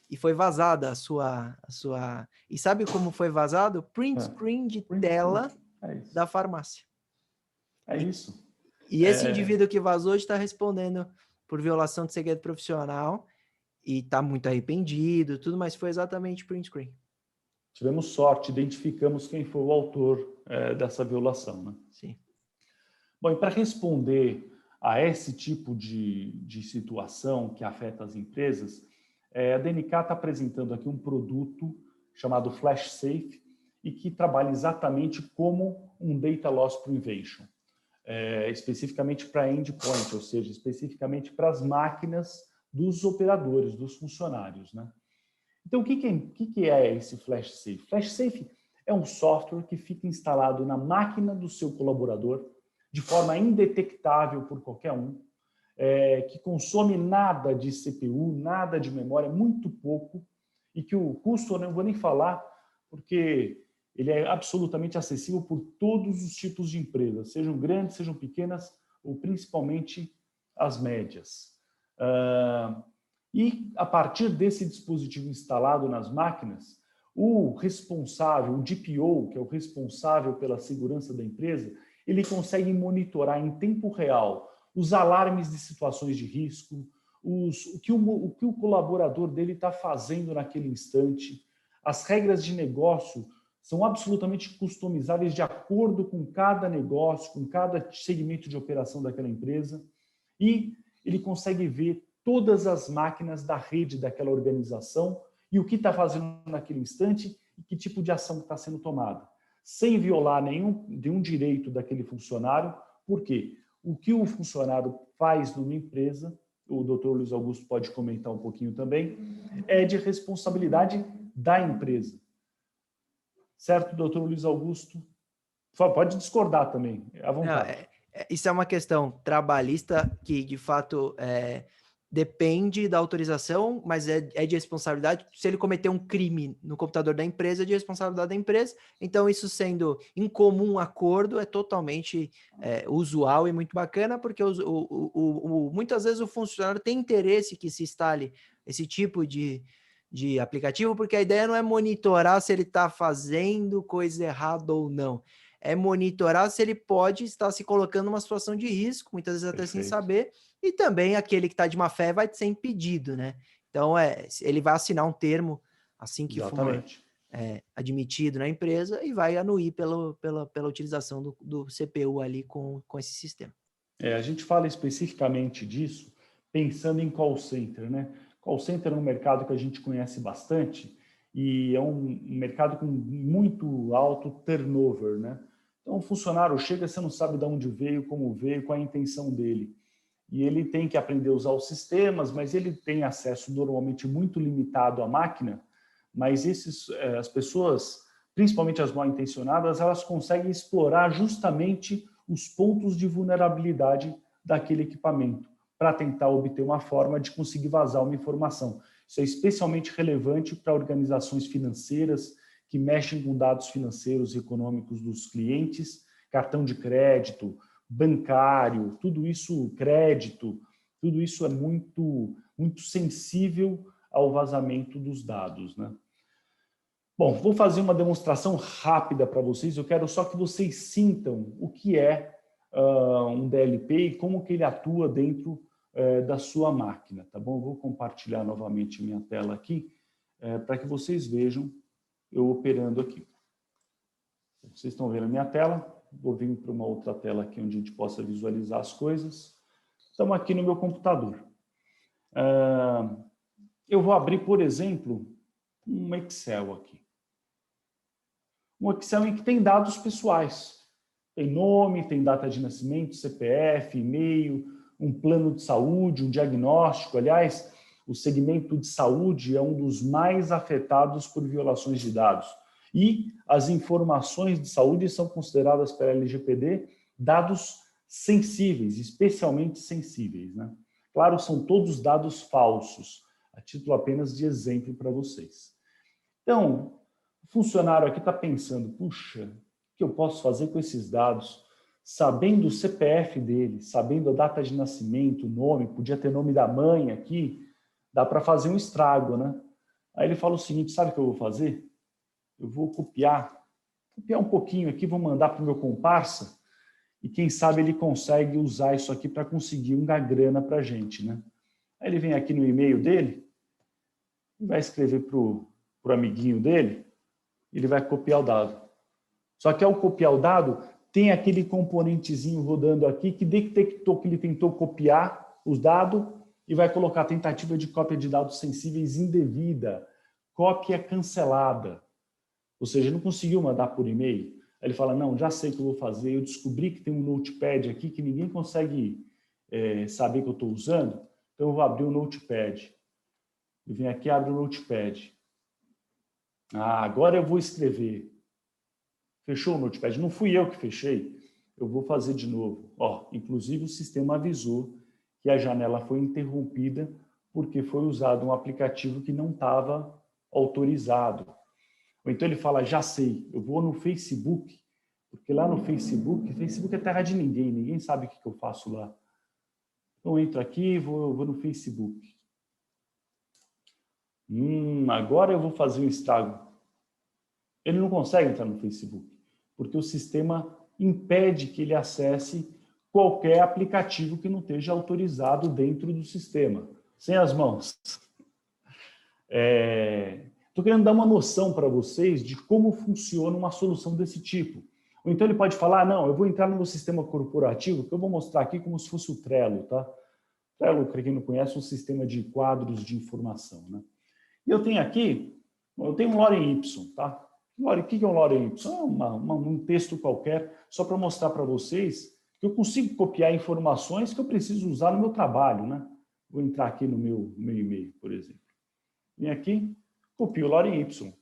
E foi vazada a sua... E sabe como foi vazado? Print screen de tela da farmácia. Isso. E esse indivíduo que vazou está respondendo por violação de segredo profissional e está muito arrependido, tudo, mas foi exatamente print screen. Tivemos sorte, identificamos quem foi o autor dessa violação, né? Sim. Bom, e para responder a esse tipo de situação que afeta as empresas, a DNK está apresentando aqui um produto chamado Flash Safe e que trabalha exatamente como um Data Loss Prevention, especificamente para endpoint, ou seja, especificamente para as máquinas dos operadores, dos funcionários, né? Então, o que é esse Flash Safe? Flash Safe é um software que fica instalado na máquina do seu colaborador de forma indetectável por qualquer um, que consome nada de CPU, nada de memória, muito pouco, e que o custo eu não vou nem falar, porque ele é absolutamente acessível por todos os tipos de empresas, sejam grandes, sejam pequenas, ou principalmente as médias. E, a partir desse dispositivo instalado nas máquinas, o responsável, o DPO, que é o responsável pela segurança da empresa, ele consegue monitorar em tempo real os alarmes de situações de risco, o que o colaborador dele está fazendo naquele instante. As regras de negócio são absolutamente customizáveis de acordo com cada negócio, com cada segmento de operação daquela empresa, e ele consegue ver todas as máquinas da rede daquela organização e o que está fazendo naquele instante e que tipo de ação está sendo tomada, sem violar nenhum direito daquele funcionário. Por quê? O que o funcionário faz numa empresa, o Dr. Luiz Augusto pode comentar um pouquinho também, é de responsabilidade da empresa. Certo, Dr. Luiz Augusto? Pode discordar também, à vontade. Não, isso é uma questão trabalhista que, de fato, depende da autorização, mas é de responsabilidade. Se ele cometer um crime no computador da empresa, é de responsabilidade da empresa. Então, isso sendo em comum acordo, é totalmente usual e muito bacana, porque muitas vezes o funcionário tem interesse que se instale esse tipo de aplicativo, porque a ideia não é monitorar se ele está fazendo coisa errada ou não. É monitorar se ele pode estar se colocando numa situação de risco, muitas vezes até sem saber, e também aquele que está de má fé vai ser impedido, né? Então, ele vai assinar um termo assim que for admitido na empresa e vai anuir pela utilização do CPU ali com esse sistema. A gente fala especificamente disso pensando em call center, né? Call center é um mercado que a gente conhece bastante e é um mercado com muito alto turnover, né? Então, o funcionário chega, você não sabe de onde veio, como veio, qual a intenção dele. e ele tem que aprender a usar os sistemas, mas ele tem acesso normalmente muito limitado à máquina, mas as pessoas, principalmente as mal intencionadas, elas conseguem explorar justamente os pontos de vulnerabilidade daquele equipamento para tentar obter uma forma de conseguir vazar uma informação. Isso é especialmente relevante para organizações financeiras que mexem com dados financeiros e econômicos dos clientes, cartão de crédito, bancário, tudo isso, crédito, tudo isso é muito sensível ao vazamento dos dados, né? Bom, vou fazer uma demonstração rápida para vocês. Eu quero só que vocês sintam o que é um DLP e como que ele atua dentro da sua máquina, tá bom? Eu vou compartilhar novamente minha tela aqui para que vocês vejam eu operando aqui. Vocês estão vendo a minha tela? Vou vir para uma outra tela aqui onde a gente possa visualizar as coisas. Estamos aqui no meu computador. Eu vou abrir, por exemplo, um Excel aqui. Um Excel em que tem dados pessoais. Tem nome, tem data de nascimento, CPF, e-mail, um plano de saúde, um diagnóstico. Aliás, o segmento de saúde é um dos mais afetados por violações de dados. E as informações de saúde são consideradas pela LGPD dados sensíveis, especialmente sensíveis, né? Claro, são todos dados falsos, a título apenas de exemplo para vocês. Então, o funcionário aqui está pensando, puxa, o que eu posso fazer com esses dados? Sabendo o CPF dele, sabendo a data de nascimento, o nome, podia ter nome da mãe aqui, dá para fazer um estrago, né? Aí ele fala o seguinte, sabe o que eu vou fazer? Eu vou copiar um pouquinho aqui, vou mandar para o meu comparsa e quem sabe ele consegue usar isso aqui para conseguir uma grana para a gente, né? Aí ele vem aqui no e-mail dele e vai escrever para o amiguinho dele, ele vai copiar o dado. Só que ao copiar o dado, tem aquele componentezinho rodando aqui que detectou que ele tentou copiar os dados e vai colocar tentativa de cópia de dados sensíveis indevida, cópia cancelada. Ou seja, não conseguiu mandar por e-mail. Aí ele fala, não, já sei o que eu vou fazer, eu descobri que tem um notepad aqui que ninguém consegue saber que eu estou usando, então eu vou abrir o notepad. Eu venho aqui e abro o notepad. Agora eu vou escrever. Fechou o notepad? Não fui eu que fechei. Eu vou fazer de novo. Inclusive o sistema avisou que a janela foi interrompida porque foi usado um aplicativo que não estava autorizado. Ou então ele fala, já sei, eu vou no Facebook, porque lá no Facebook é terra de ninguém, ninguém sabe o que eu faço lá. Então eu entro aqui e vou no Facebook. Agora eu vou fazer um estrago. Ele não consegue entrar no Facebook, porque o sistema impede que ele acesse qualquer aplicativo que não esteja autorizado dentro do sistema. Sem as mãos. Estou querendo dar uma noção para vocês de como funciona uma solução desse tipo. Ou então ele pode falar, não, eu vou entrar no meu sistema corporativo, que eu vou mostrar aqui como se fosse o Trello, tá? Trello, para quem não conhece, é um sistema de quadros de informação, né? E eu tenho aqui, eu tenho um Lorem Ipsum, tá? O que é um Lorem Ipsum? É um texto qualquer, só para mostrar para vocês que eu consigo copiar informações que eu preciso usar no meu trabalho, né? Vou entrar aqui no meu e-mail, por exemplo. Vem aqui, copio o Lorem Ipsum.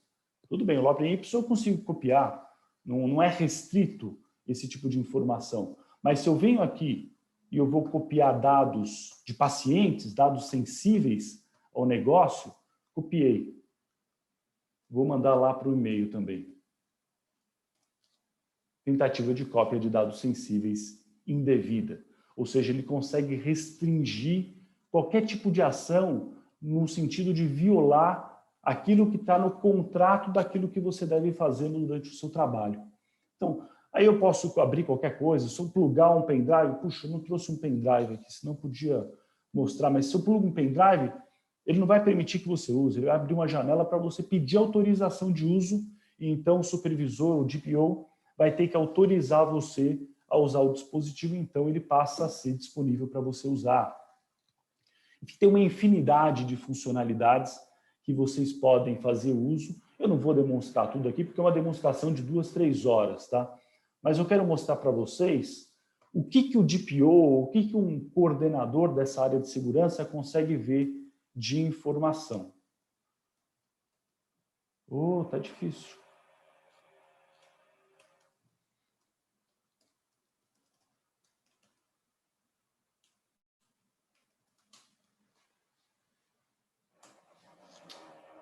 Tudo bem, o Lorem Ipsum eu consigo copiar, não é restrito esse tipo de informação. Mas se eu venho aqui e eu vou copiar dados de pacientes, dados sensíveis ao negócio, copiei. Vou mandar lá para o e-mail também. Tentativa de cópia de dados sensíveis indevida. Ou seja, ele consegue restringir qualquer tipo de ação no sentido de violar aquilo que está no contrato daquilo que você deve fazer durante o seu trabalho. Então, aí eu posso abrir qualquer coisa, se eu plugar um pendrive, puxa, eu não trouxe um pendrive aqui, senão podia mostrar, mas se eu plugo um pendrive, ele não vai permitir que você use, ele vai abrir uma janela para você pedir autorização de uso, e então o supervisor, o DPO, vai ter que autorizar você a usar o dispositivo, então ele passa a ser disponível para você usar. Tem uma infinidade de funcionalidades que vocês podem fazer uso. Eu não vou demonstrar tudo aqui, porque é uma demonstração de 2, 3 horas, tá? Mas eu quero mostrar para vocês o que o DPO, o que um coordenador dessa área de segurança consegue ver de informação. Oh, tá difícil.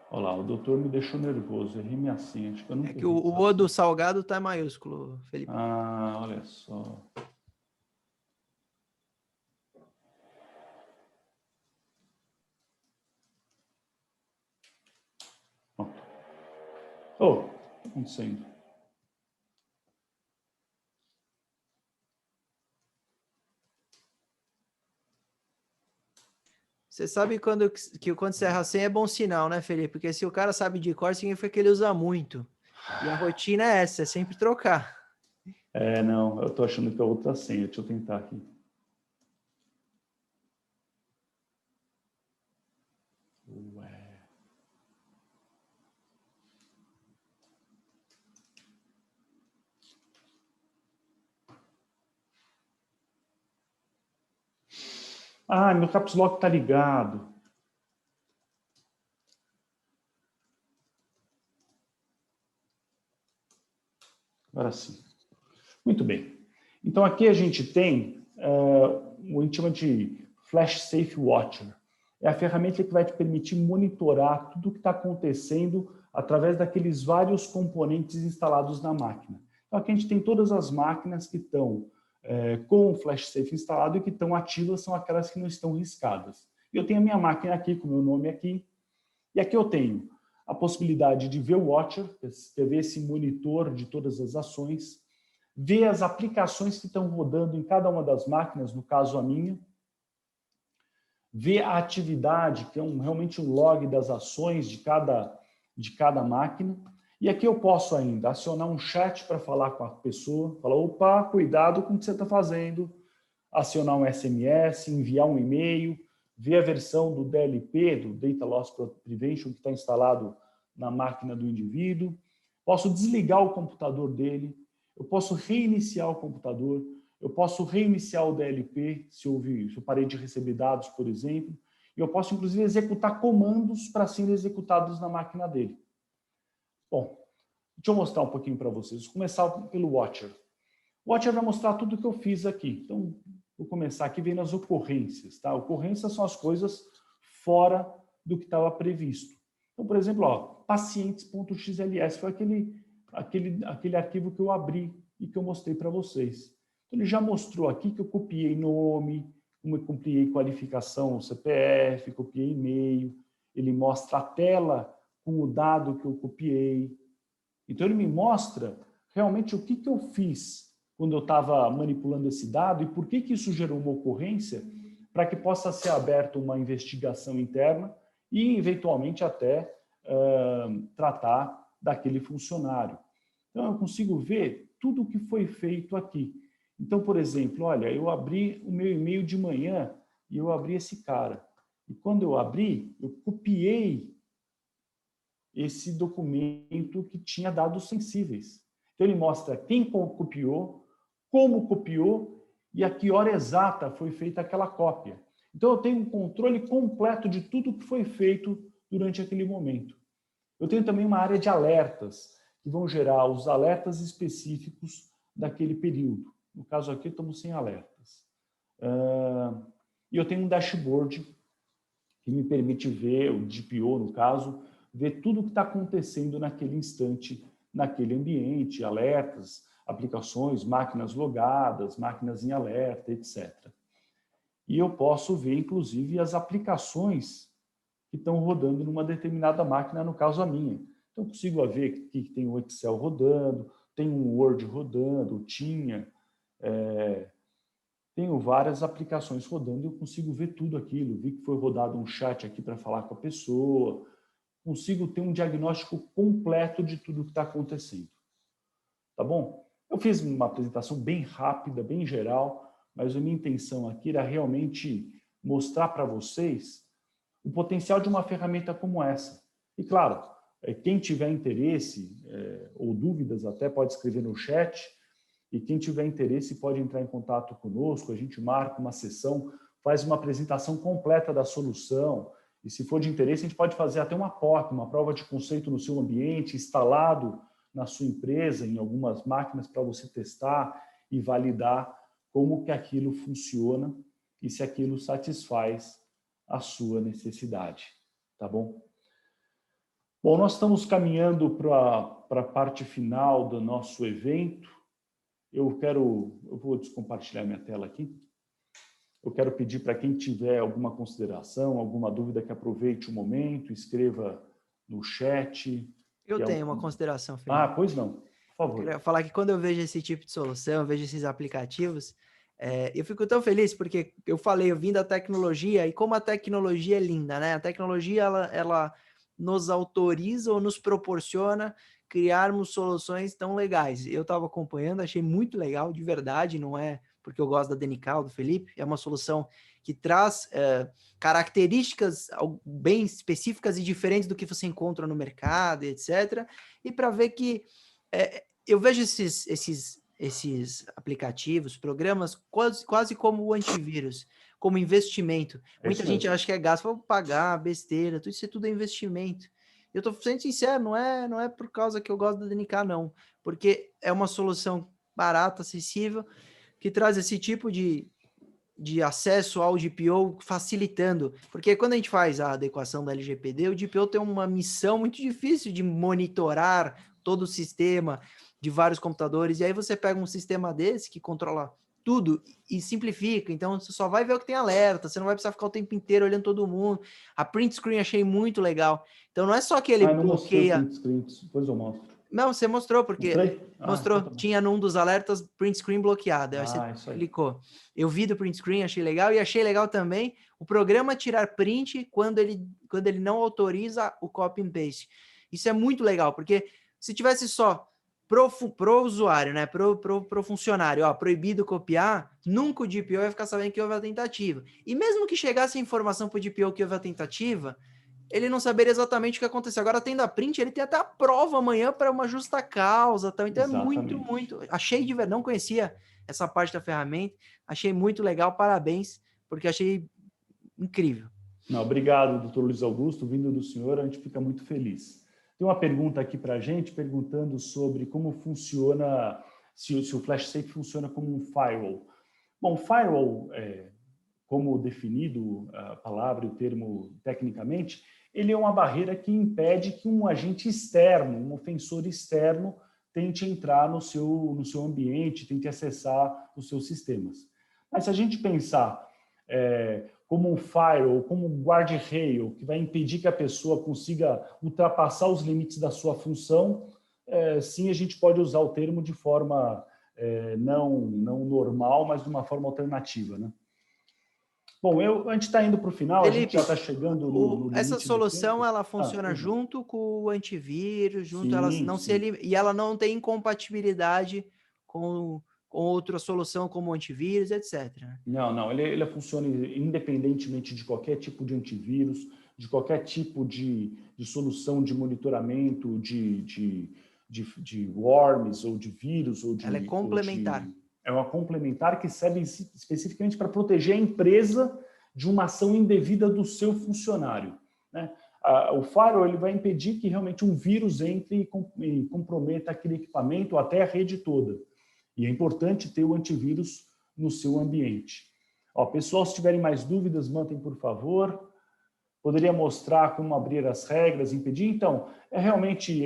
Olha lá, o doutor me deixou nervoso, errei minha senha. Acho que eu não É que o O do salgado tá maiúsculo, Felipe. Ah, olha só. Pronto. Oh, o que está acontecendo? Você sabe quando você erra a senha é bom sinal, né, Felipe? Porque se o cara sabe de cor, significa que ele usa muito. E a rotina é essa, é sempre trocar. Não, eu estou achando que é outra senha. Deixa eu tentar aqui. Ué. Ah, meu caps lock está ligado. Agora sim. Muito bem. Então, aqui a gente tem o que a gente chama de Flash Safe Watcher. É a ferramenta que vai te permitir monitorar tudo o que está acontecendo através daqueles vários componentes instalados na máquina. Então, aqui a gente tem todas as máquinas que estão com o Flash Safe instalado e que estão ativas, são aquelas que não estão riscadas. Eu tenho a minha máquina aqui, com o meu nome aqui, e aqui eu tenho a possibilidade de ver o Watcher, ver esse monitor de todas as ações, ver as aplicações que estão rodando em cada uma das máquinas, no caso a minha, ver a atividade, que é realmente um log das ações de cada máquina. E aqui eu posso ainda acionar um chat para falar com a pessoa, falar, opa, cuidado com o que você está fazendo, acionar um SMS, enviar um e-mail, ver a versão do DLP, do Data Loss Prevention, que está instalado na máquina do indivíduo. Posso desligar o computador dele, eu posso reiniciar o computador, eu posso reiniciar o DLP, se eu parei de receber dados, por exemplo, e eu posso, inclusive, executar comandos para serem executados na máquina dele. Bom, deixa eu mostrar um pouquinho para vocês. Vou começar pelo Watcher. O Watcher vai mostrar tudo o que eu fiz aqui. Então, vou começar aqui vendo as ocorrências. Tá? Ocorrências são as coisas fora do que estava previsto. Então, por exemplo, ó, pacientes.xls foi aquele arquivo que eu abri e que eu mostrei para vocês. Então, ele já mostrou aqui que eu copiei nome, eu copiei qualificação, CPF, copiei e-mail. Ele mostra a tela com o dado que eu copiei. Então, ele me mostra realmente o que eu fiz quando eu estava manipulando esse dado e por que isso gerou uma ocorrência para que possa ser aberta uma investigação interna e, eventualmente, até tratar daquele funcionário. Então, eu consigo ver tudo o que foi feito aqui. Então, por exemplo, olha, eu abri o meu e-mail de manhã e eu abri esse cara. E quando eu abri, eu copiei esse documento que tinha dados sensíveis. Então, ele mostra quem copiou, como copiou e a que hora exata foi feita aquela cópia. Então, eu tenho um controle completo de tudo que foi feito durante aquele momento. Eu tenho também uma área de alertas, que vão gerar os alertas específicos daquele período. No caso aqui, estamos sem alertas. E eu tenho um dashboard que me permite ver, o DPO, no caso, ver tudo o que está acontecendo naquele instante, naquele ambiente, alertas, aplicações, máquinas logadas, máquinas em alerta, etc. E eu posso ver, inclusive, as aplicações que estão rodando numa determinada máquina, no caso a minha. Então, eu consigo ver que tem o Excel rodando, tem um Word rodando, tenho várias aplicações rodando e eu consigo ver tudo aquilo. Vi que foi rodado um chat aqui para falar com a pessoa, consigo ter um diagnóstico completo de tudo que está acontecendo. Tá bom? Eu fiz uma apresentação bem rápida, bem geral, mas a minha intenção aqui era realmente mostrar para vocês o potencial de uma ferramenta como essa. E, claro, quem tiver interesse ou dúvidas até pode escrever no chat e quem tiver interesse pode entrar em contato conosco, a gente marca uma sessão, faz uma apresentação completa da solução, e se for de interesse, a gente pode fazer até uma POC, uma prova de conceito no seu ambiente, instalado na sua empresa, em algumas máquinas, para você testar e validar como que aquilo funciona e se aquilo satisfaz a sua necessidade, tá bom? Bom, nós estamos caminhando para a parte final do nosso evento. Eu vou descompartilhar minha tela aqui. Eu quero pedir para quem tiver alguma consideração, alguma dúvida, que aproveite o momento, escreva no chat. Eu tenho uma consideração, Felipe. Ah, pois não, por favor. Eu queria falar que quando eu vejo esse tipo de solução, eu vejo esses aplicativos, eu fico tão feliz, porque eu vim da tecnologia, e como a tecnologia é linda, né? A tecnologia, ela nos autoriza ou nos proporciona criarmos soluções tão legais. Eu estava acompanhando, achei muito legal, de verdade, não é porque eu gosto da Denical, do Felipe, é uma solução que traz características bem específicas e diferentes do que você encontra no mercado, etc. E para ver que eu vejo esses aplicativos, programas, quase como o antivírus, como investimento. Muita gente acha que é gasto, vou pagar, besteira, tudo isso é investimento. Eu estou sendo sincero, não é por causa que eu gosto da DNK, não, porque é uma solução barata, acessível, que traz esse tipo de acesso ao DPO facilitando, porque quando a gente faz a adequação da LGPD, o DPO tem uma missão muito difícil de monitorar todo o sistema de vários computadores, e aí você pega um sistema desse que controla tudo e simplifica, então você só vai ver o que tem alerta, você não vai precisar ficar o tempo inteiro olhando todo mundo. A print screen achei muito legal, então não é só que ele bloqueia... Print screen, depois eu mostro. Não, você mostrou, porque mostrou, então tá, tinha num dos alertas print screen bloqueado, aí você clicou. Eu vi do print screen, achei legal, e achei legal também o programa tirar print quando ele não autoriza o copy and paste. Isso é muito legal, porque se tivesse só pro usuário, né, pro funcionário, proibido copiar, nunca o DPO ia ficar sabendo que houve a tentativa. E mesmo que chegasse a informação pro DPO que houve a tentativa, ele não saberia exatamente o que aconteceu. Agora, tendo a print, ele tem até a prova amanhã para uma justa causa. Então, exatamente. É muito... Achei de verdade, não conhecia essa parte da ferramenta. Achei muito legal, parabéns, porque achei incrível. Não, obrigado, doutor Luiz Augusto. Vindo do senhor, a gente fica muito feliz. Tem uma pergunta aqui para a gente, perguntando sobre como funciona, se o Flash Safe funciona como um firewall. Bom, firewall, como definido a palavra e o termo tecnicamente, ele é uma barreira que impede que um agente externo, um ofensor externo, tente entrar no seu ambiente, tente acessar os seus sistemas. Mas se a gente pensar como um firewall, como um guardrail, que vai impedir que a pessoa consiga ultrapassar os limites da sua função, sim, a gente pode usar o termo de forma não normal, mas de uma forma alternativa, né? Bom, a gente está indo para o final, Felipe, a gente já está chegando no essa solução, ela funciona junto com o antivírus, e ela não tem incompatibilidade com outra solução como antivírus, etc. Não, ele funciona independentemente de qualquer tipo de antivírus, de qualquer tipo de solução de monitoramento de worms ou de vírus. Ela é complementar. É uma complementar que serve especificamente para proteger a empresa de uma ação indevida do seu funcionário, né? O firewall ele vai impedir que realmente um vírus entre e comprometa aquele equipamento ou até a rede toda. E é importante ter o antivírus no seu ambiente. Pessoal, se tiverem mais dúvidas, mandem, por favor. Poderia mostrar como abrir as regras, impedir? Então, realmente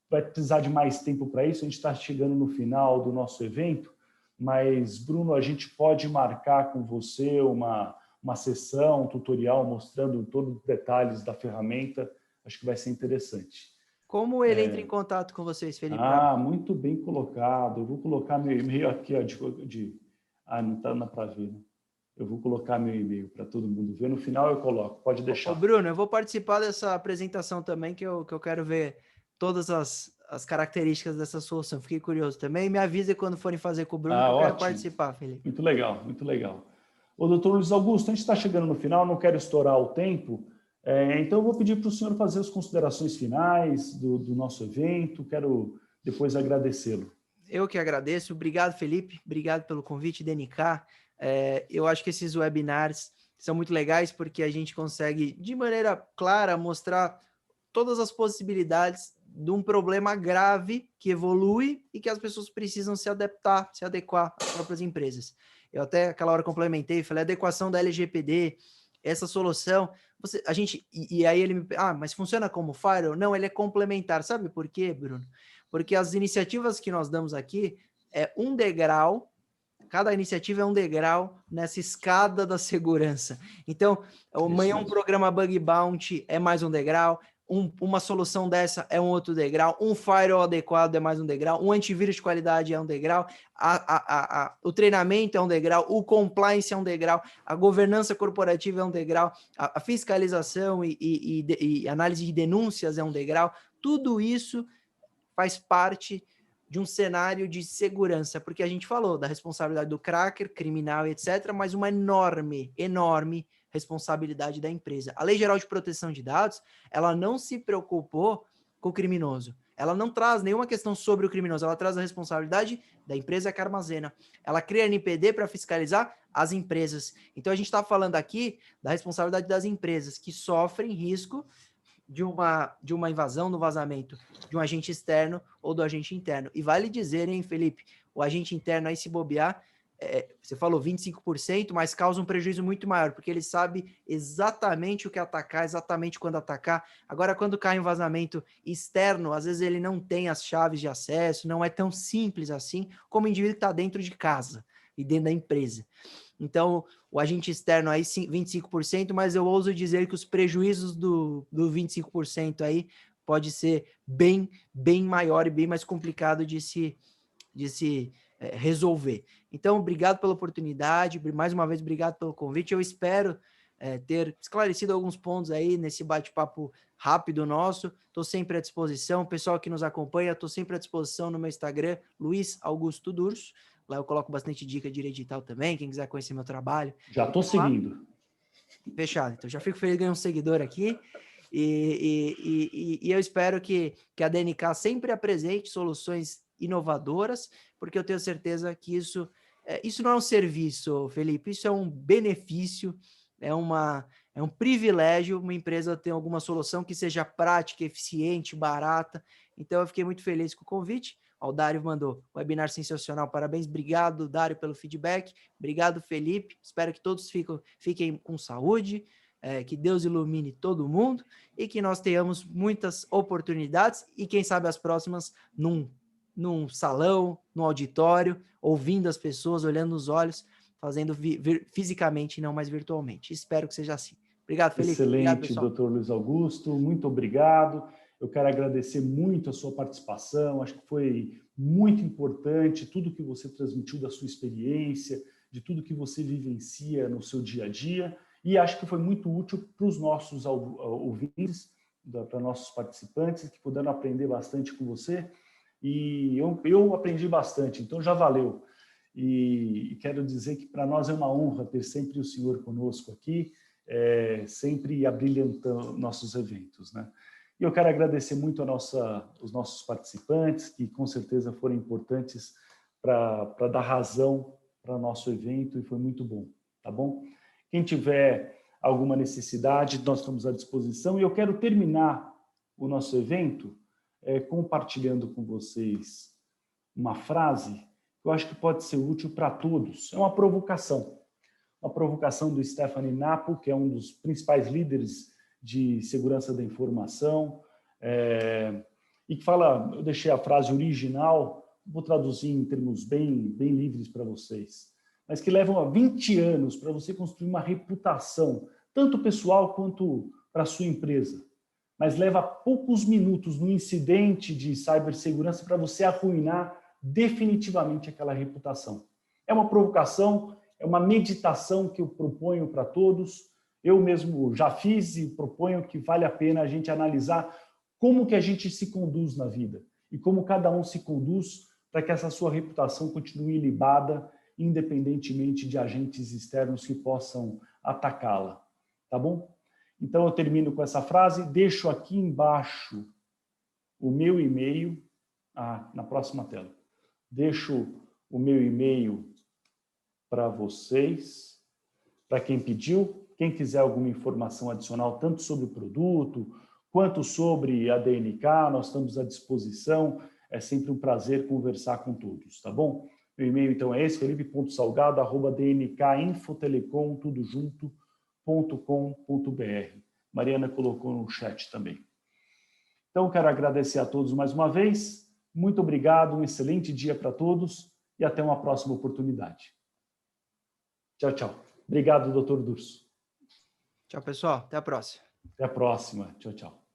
vai precisar de mais tempo para isso. A gente está chegando no final do nosso evento. Mas, Bruno, a gente pode marcar com você uma sessão, um tutorial mostrando todos os detalhes da ferramenta. Acho que vai ser interessante. Como ele entra em contato com vocês, Felipe? Muito bem colocado. Eu vou colocar meu e-mail aqui. Não está para ver. Né? Eu vou colocar meu e-mail para todo mundo ver. No final eu coloco. Pode deixar. Bruno, eu vou participar dessa apresentação também, que eu quero ver todas as características dessa solução. Fiquei curioso também. Me avisa quando forem fazer com o Bruno, que eu quero participar, Felipe. Muito legal, muito legal. Ô, doutor Luiz Augusto, a gente está chegando no final, não quero estourar o tempo, então eu vou pedir para o senhor fazer as considerações finais do nosso evento, quero depois agradecê-lo. Eu que agradeço. Obrigado, Felipe. Obrigado pelo convite, DNK. Eu acho que esses webinars são muito legais porque a gente consegue, de maneira clara, mostrar todas as possibilidades de um problema grave que evolui e que as pessoas precisam se adaptar, se adequar às próprias empresas. Eu até aquela hora complementei, falei adequação da LGPD, essa solução, e aí ele me, mas funciona como firewall? Não, ele é complementar. Sabe por quê, Bruno? Porque as iniciativas que nós damos aqui é um degrau, cada iniciativa é um degrau nessa escada da segurança. Então, amanhã um programa Bug Bounty é mais um degrau, uma solução dessa é um outro degrau, um firewall adequado é mais um degrau, um antivírus de qualidade é um degrau, o treinamento é um degrau, o compliance é um degrau, a governança corporativa é um degrau, a fiscalização e análise de denúncias é um degrau. Tudo isso faz parte de um cenário de segurança, porque a gente falou da responsabilidade do cracker, criminal e etc., mas uma enorme, enorme responsabilidade da empresa. A Lei Geral de Proteção de Dados, ela não se preocupou com o criminoso. Ela não traz nenhuma questão sobre o criminoso, ela traz a responsabilidade da empresa que armazena. Ela cria NPD para fiscalizar as empresas. Então, a gente está falando aqui da responsabilidade das empresas que sofrem risco de uma invasão no vazamento de um agente externo ou do agente interno. E vale dizer, hein, Felipe, o agente interno aí se bobear, você falou 25%, mas causa um prejuízo muito maior, porque ele sabe exatamente o que atacar, exatamente quando atacar. Agora, quando cai um vazamento externo, às vezes ele não tem as chaves de acesso, não é tão simples assim como o indivíduo que está dentro de casa e dentro da empresa. Então, o agente externo aí, 25%, mas eu ouso dizer que os prejuízos do 25% aí pode ser bem maior e bem mais complicado de se resolver. Então, obrigado pela oportunidade, mais uma vez, obrigado pelo convite. Eu espero ter esclarecido alguns pontos aí nesse bate-papo rápido nosso. Estou sempre à disposição. O pessoal que nos acompanha, estou sempre à disposição no meu Instagram, Luiz Augusto Durso. Lá eu coloco bastante dica de direito digital também, quem quiser conhecer meu trabalho. Já estou seguindo. Fechado. Então, já fico feliz de ganhar um seguidor aqui. E eu espero que a DNK sempre apresente soluções inovadoras, porque eu tenho certeza que isso não é um serviço, Felipe, isso é um benefício, é um privilégio uma empresa ter alguma solução que seja prática, eficiente, barata. Então, eu fiquei muito feliz com o convite. O Dário mandou webinar sensacional, parabéns, obrigado, Dário, pelo feedback, obrigado, Felipe, espero que todos fiquem com saúde, que Deus ilumine todo mundo e que nós tenhamos muitas oportunidades e quem sabe as próximas num salão, num auditório, ouvindo as pessoas, olhando nos olhos, fazendo fisicamente e não mais virtualmente. Espero que seja assim. Obrigado, Felipe. Excelente, doutor Luiz Augusto, muito obrigado. Eu quero agradecer muito a sua participação, acho que foi muito importante tudo que você transmitiu da sua experiência, de tudo que você vivencia no seu dia a dia, e acho que foi muito útil para os nossos ouvintes, para nossos participantes, que puderam aprender bastante com você, e eu aprendi bastante, então já valeu. E quero dizer que para nós é uma honra ter sempre o senhor conosco aqui, sempre abrilhantando nossos eventos, né? E eu quero agradecer muito os nossos participantes, que com certeza foram importantes para dar razão para o nosso evento, e foi muito bom, tá bom? Quem tiver alguma necessidade, nós estamos à disposição. E eu quero terminar o nosso evento compartilhando com vocês uma frase que eu acho que pode ser útil para todos. É uma provocação do Stephanie Napo, que é um dos principais líderes de segurança da informação, e que fala, eu deixei a frase original, vou traduzir em termos bem livres para vocês, mas que levam 20 anos para você construir uma reputação, tanto pessoal quanto para a sua empresa, mas leva poucos minutos no incidente de cibersegurança para você arruinar definitivamente aquela reputação. É uma provocação, é uma meditação que eu proponho para todos. Eu mesmo já fiz e proponho que vale a pena a gente analisar como que a gente se conduz na vida e como cada um se conduz para que essa sua reputação continue ilibada, independentemente de agentes externos que possam atacá-la. Tá bom? Então, eu termino com essa frase, deixo aqui embaixo o meu e-mail na próxima tela. deixo o meu e-mail para vocês, para quem pediu. Quem quiser alguma informação adicional, tanto sobre o produto, quanto sobre a DNK, nós estamos à disposição. É sempre um prazer conversar com todos, tá bom? Meu e-mail, então, é esse, felipe.salgado@dnkinfotelecom.com.br. Mariana colocou no chat também. Então, quero agradecer a todos mais uma vez. Muito obrigado, um excelente dia para todos e até uma próxima oportunidade. Tchau, tchau. Obrigado, Dr. Durso. Tchau, pessoal. Até a próxima. Até a próxima. Tchau, tchau.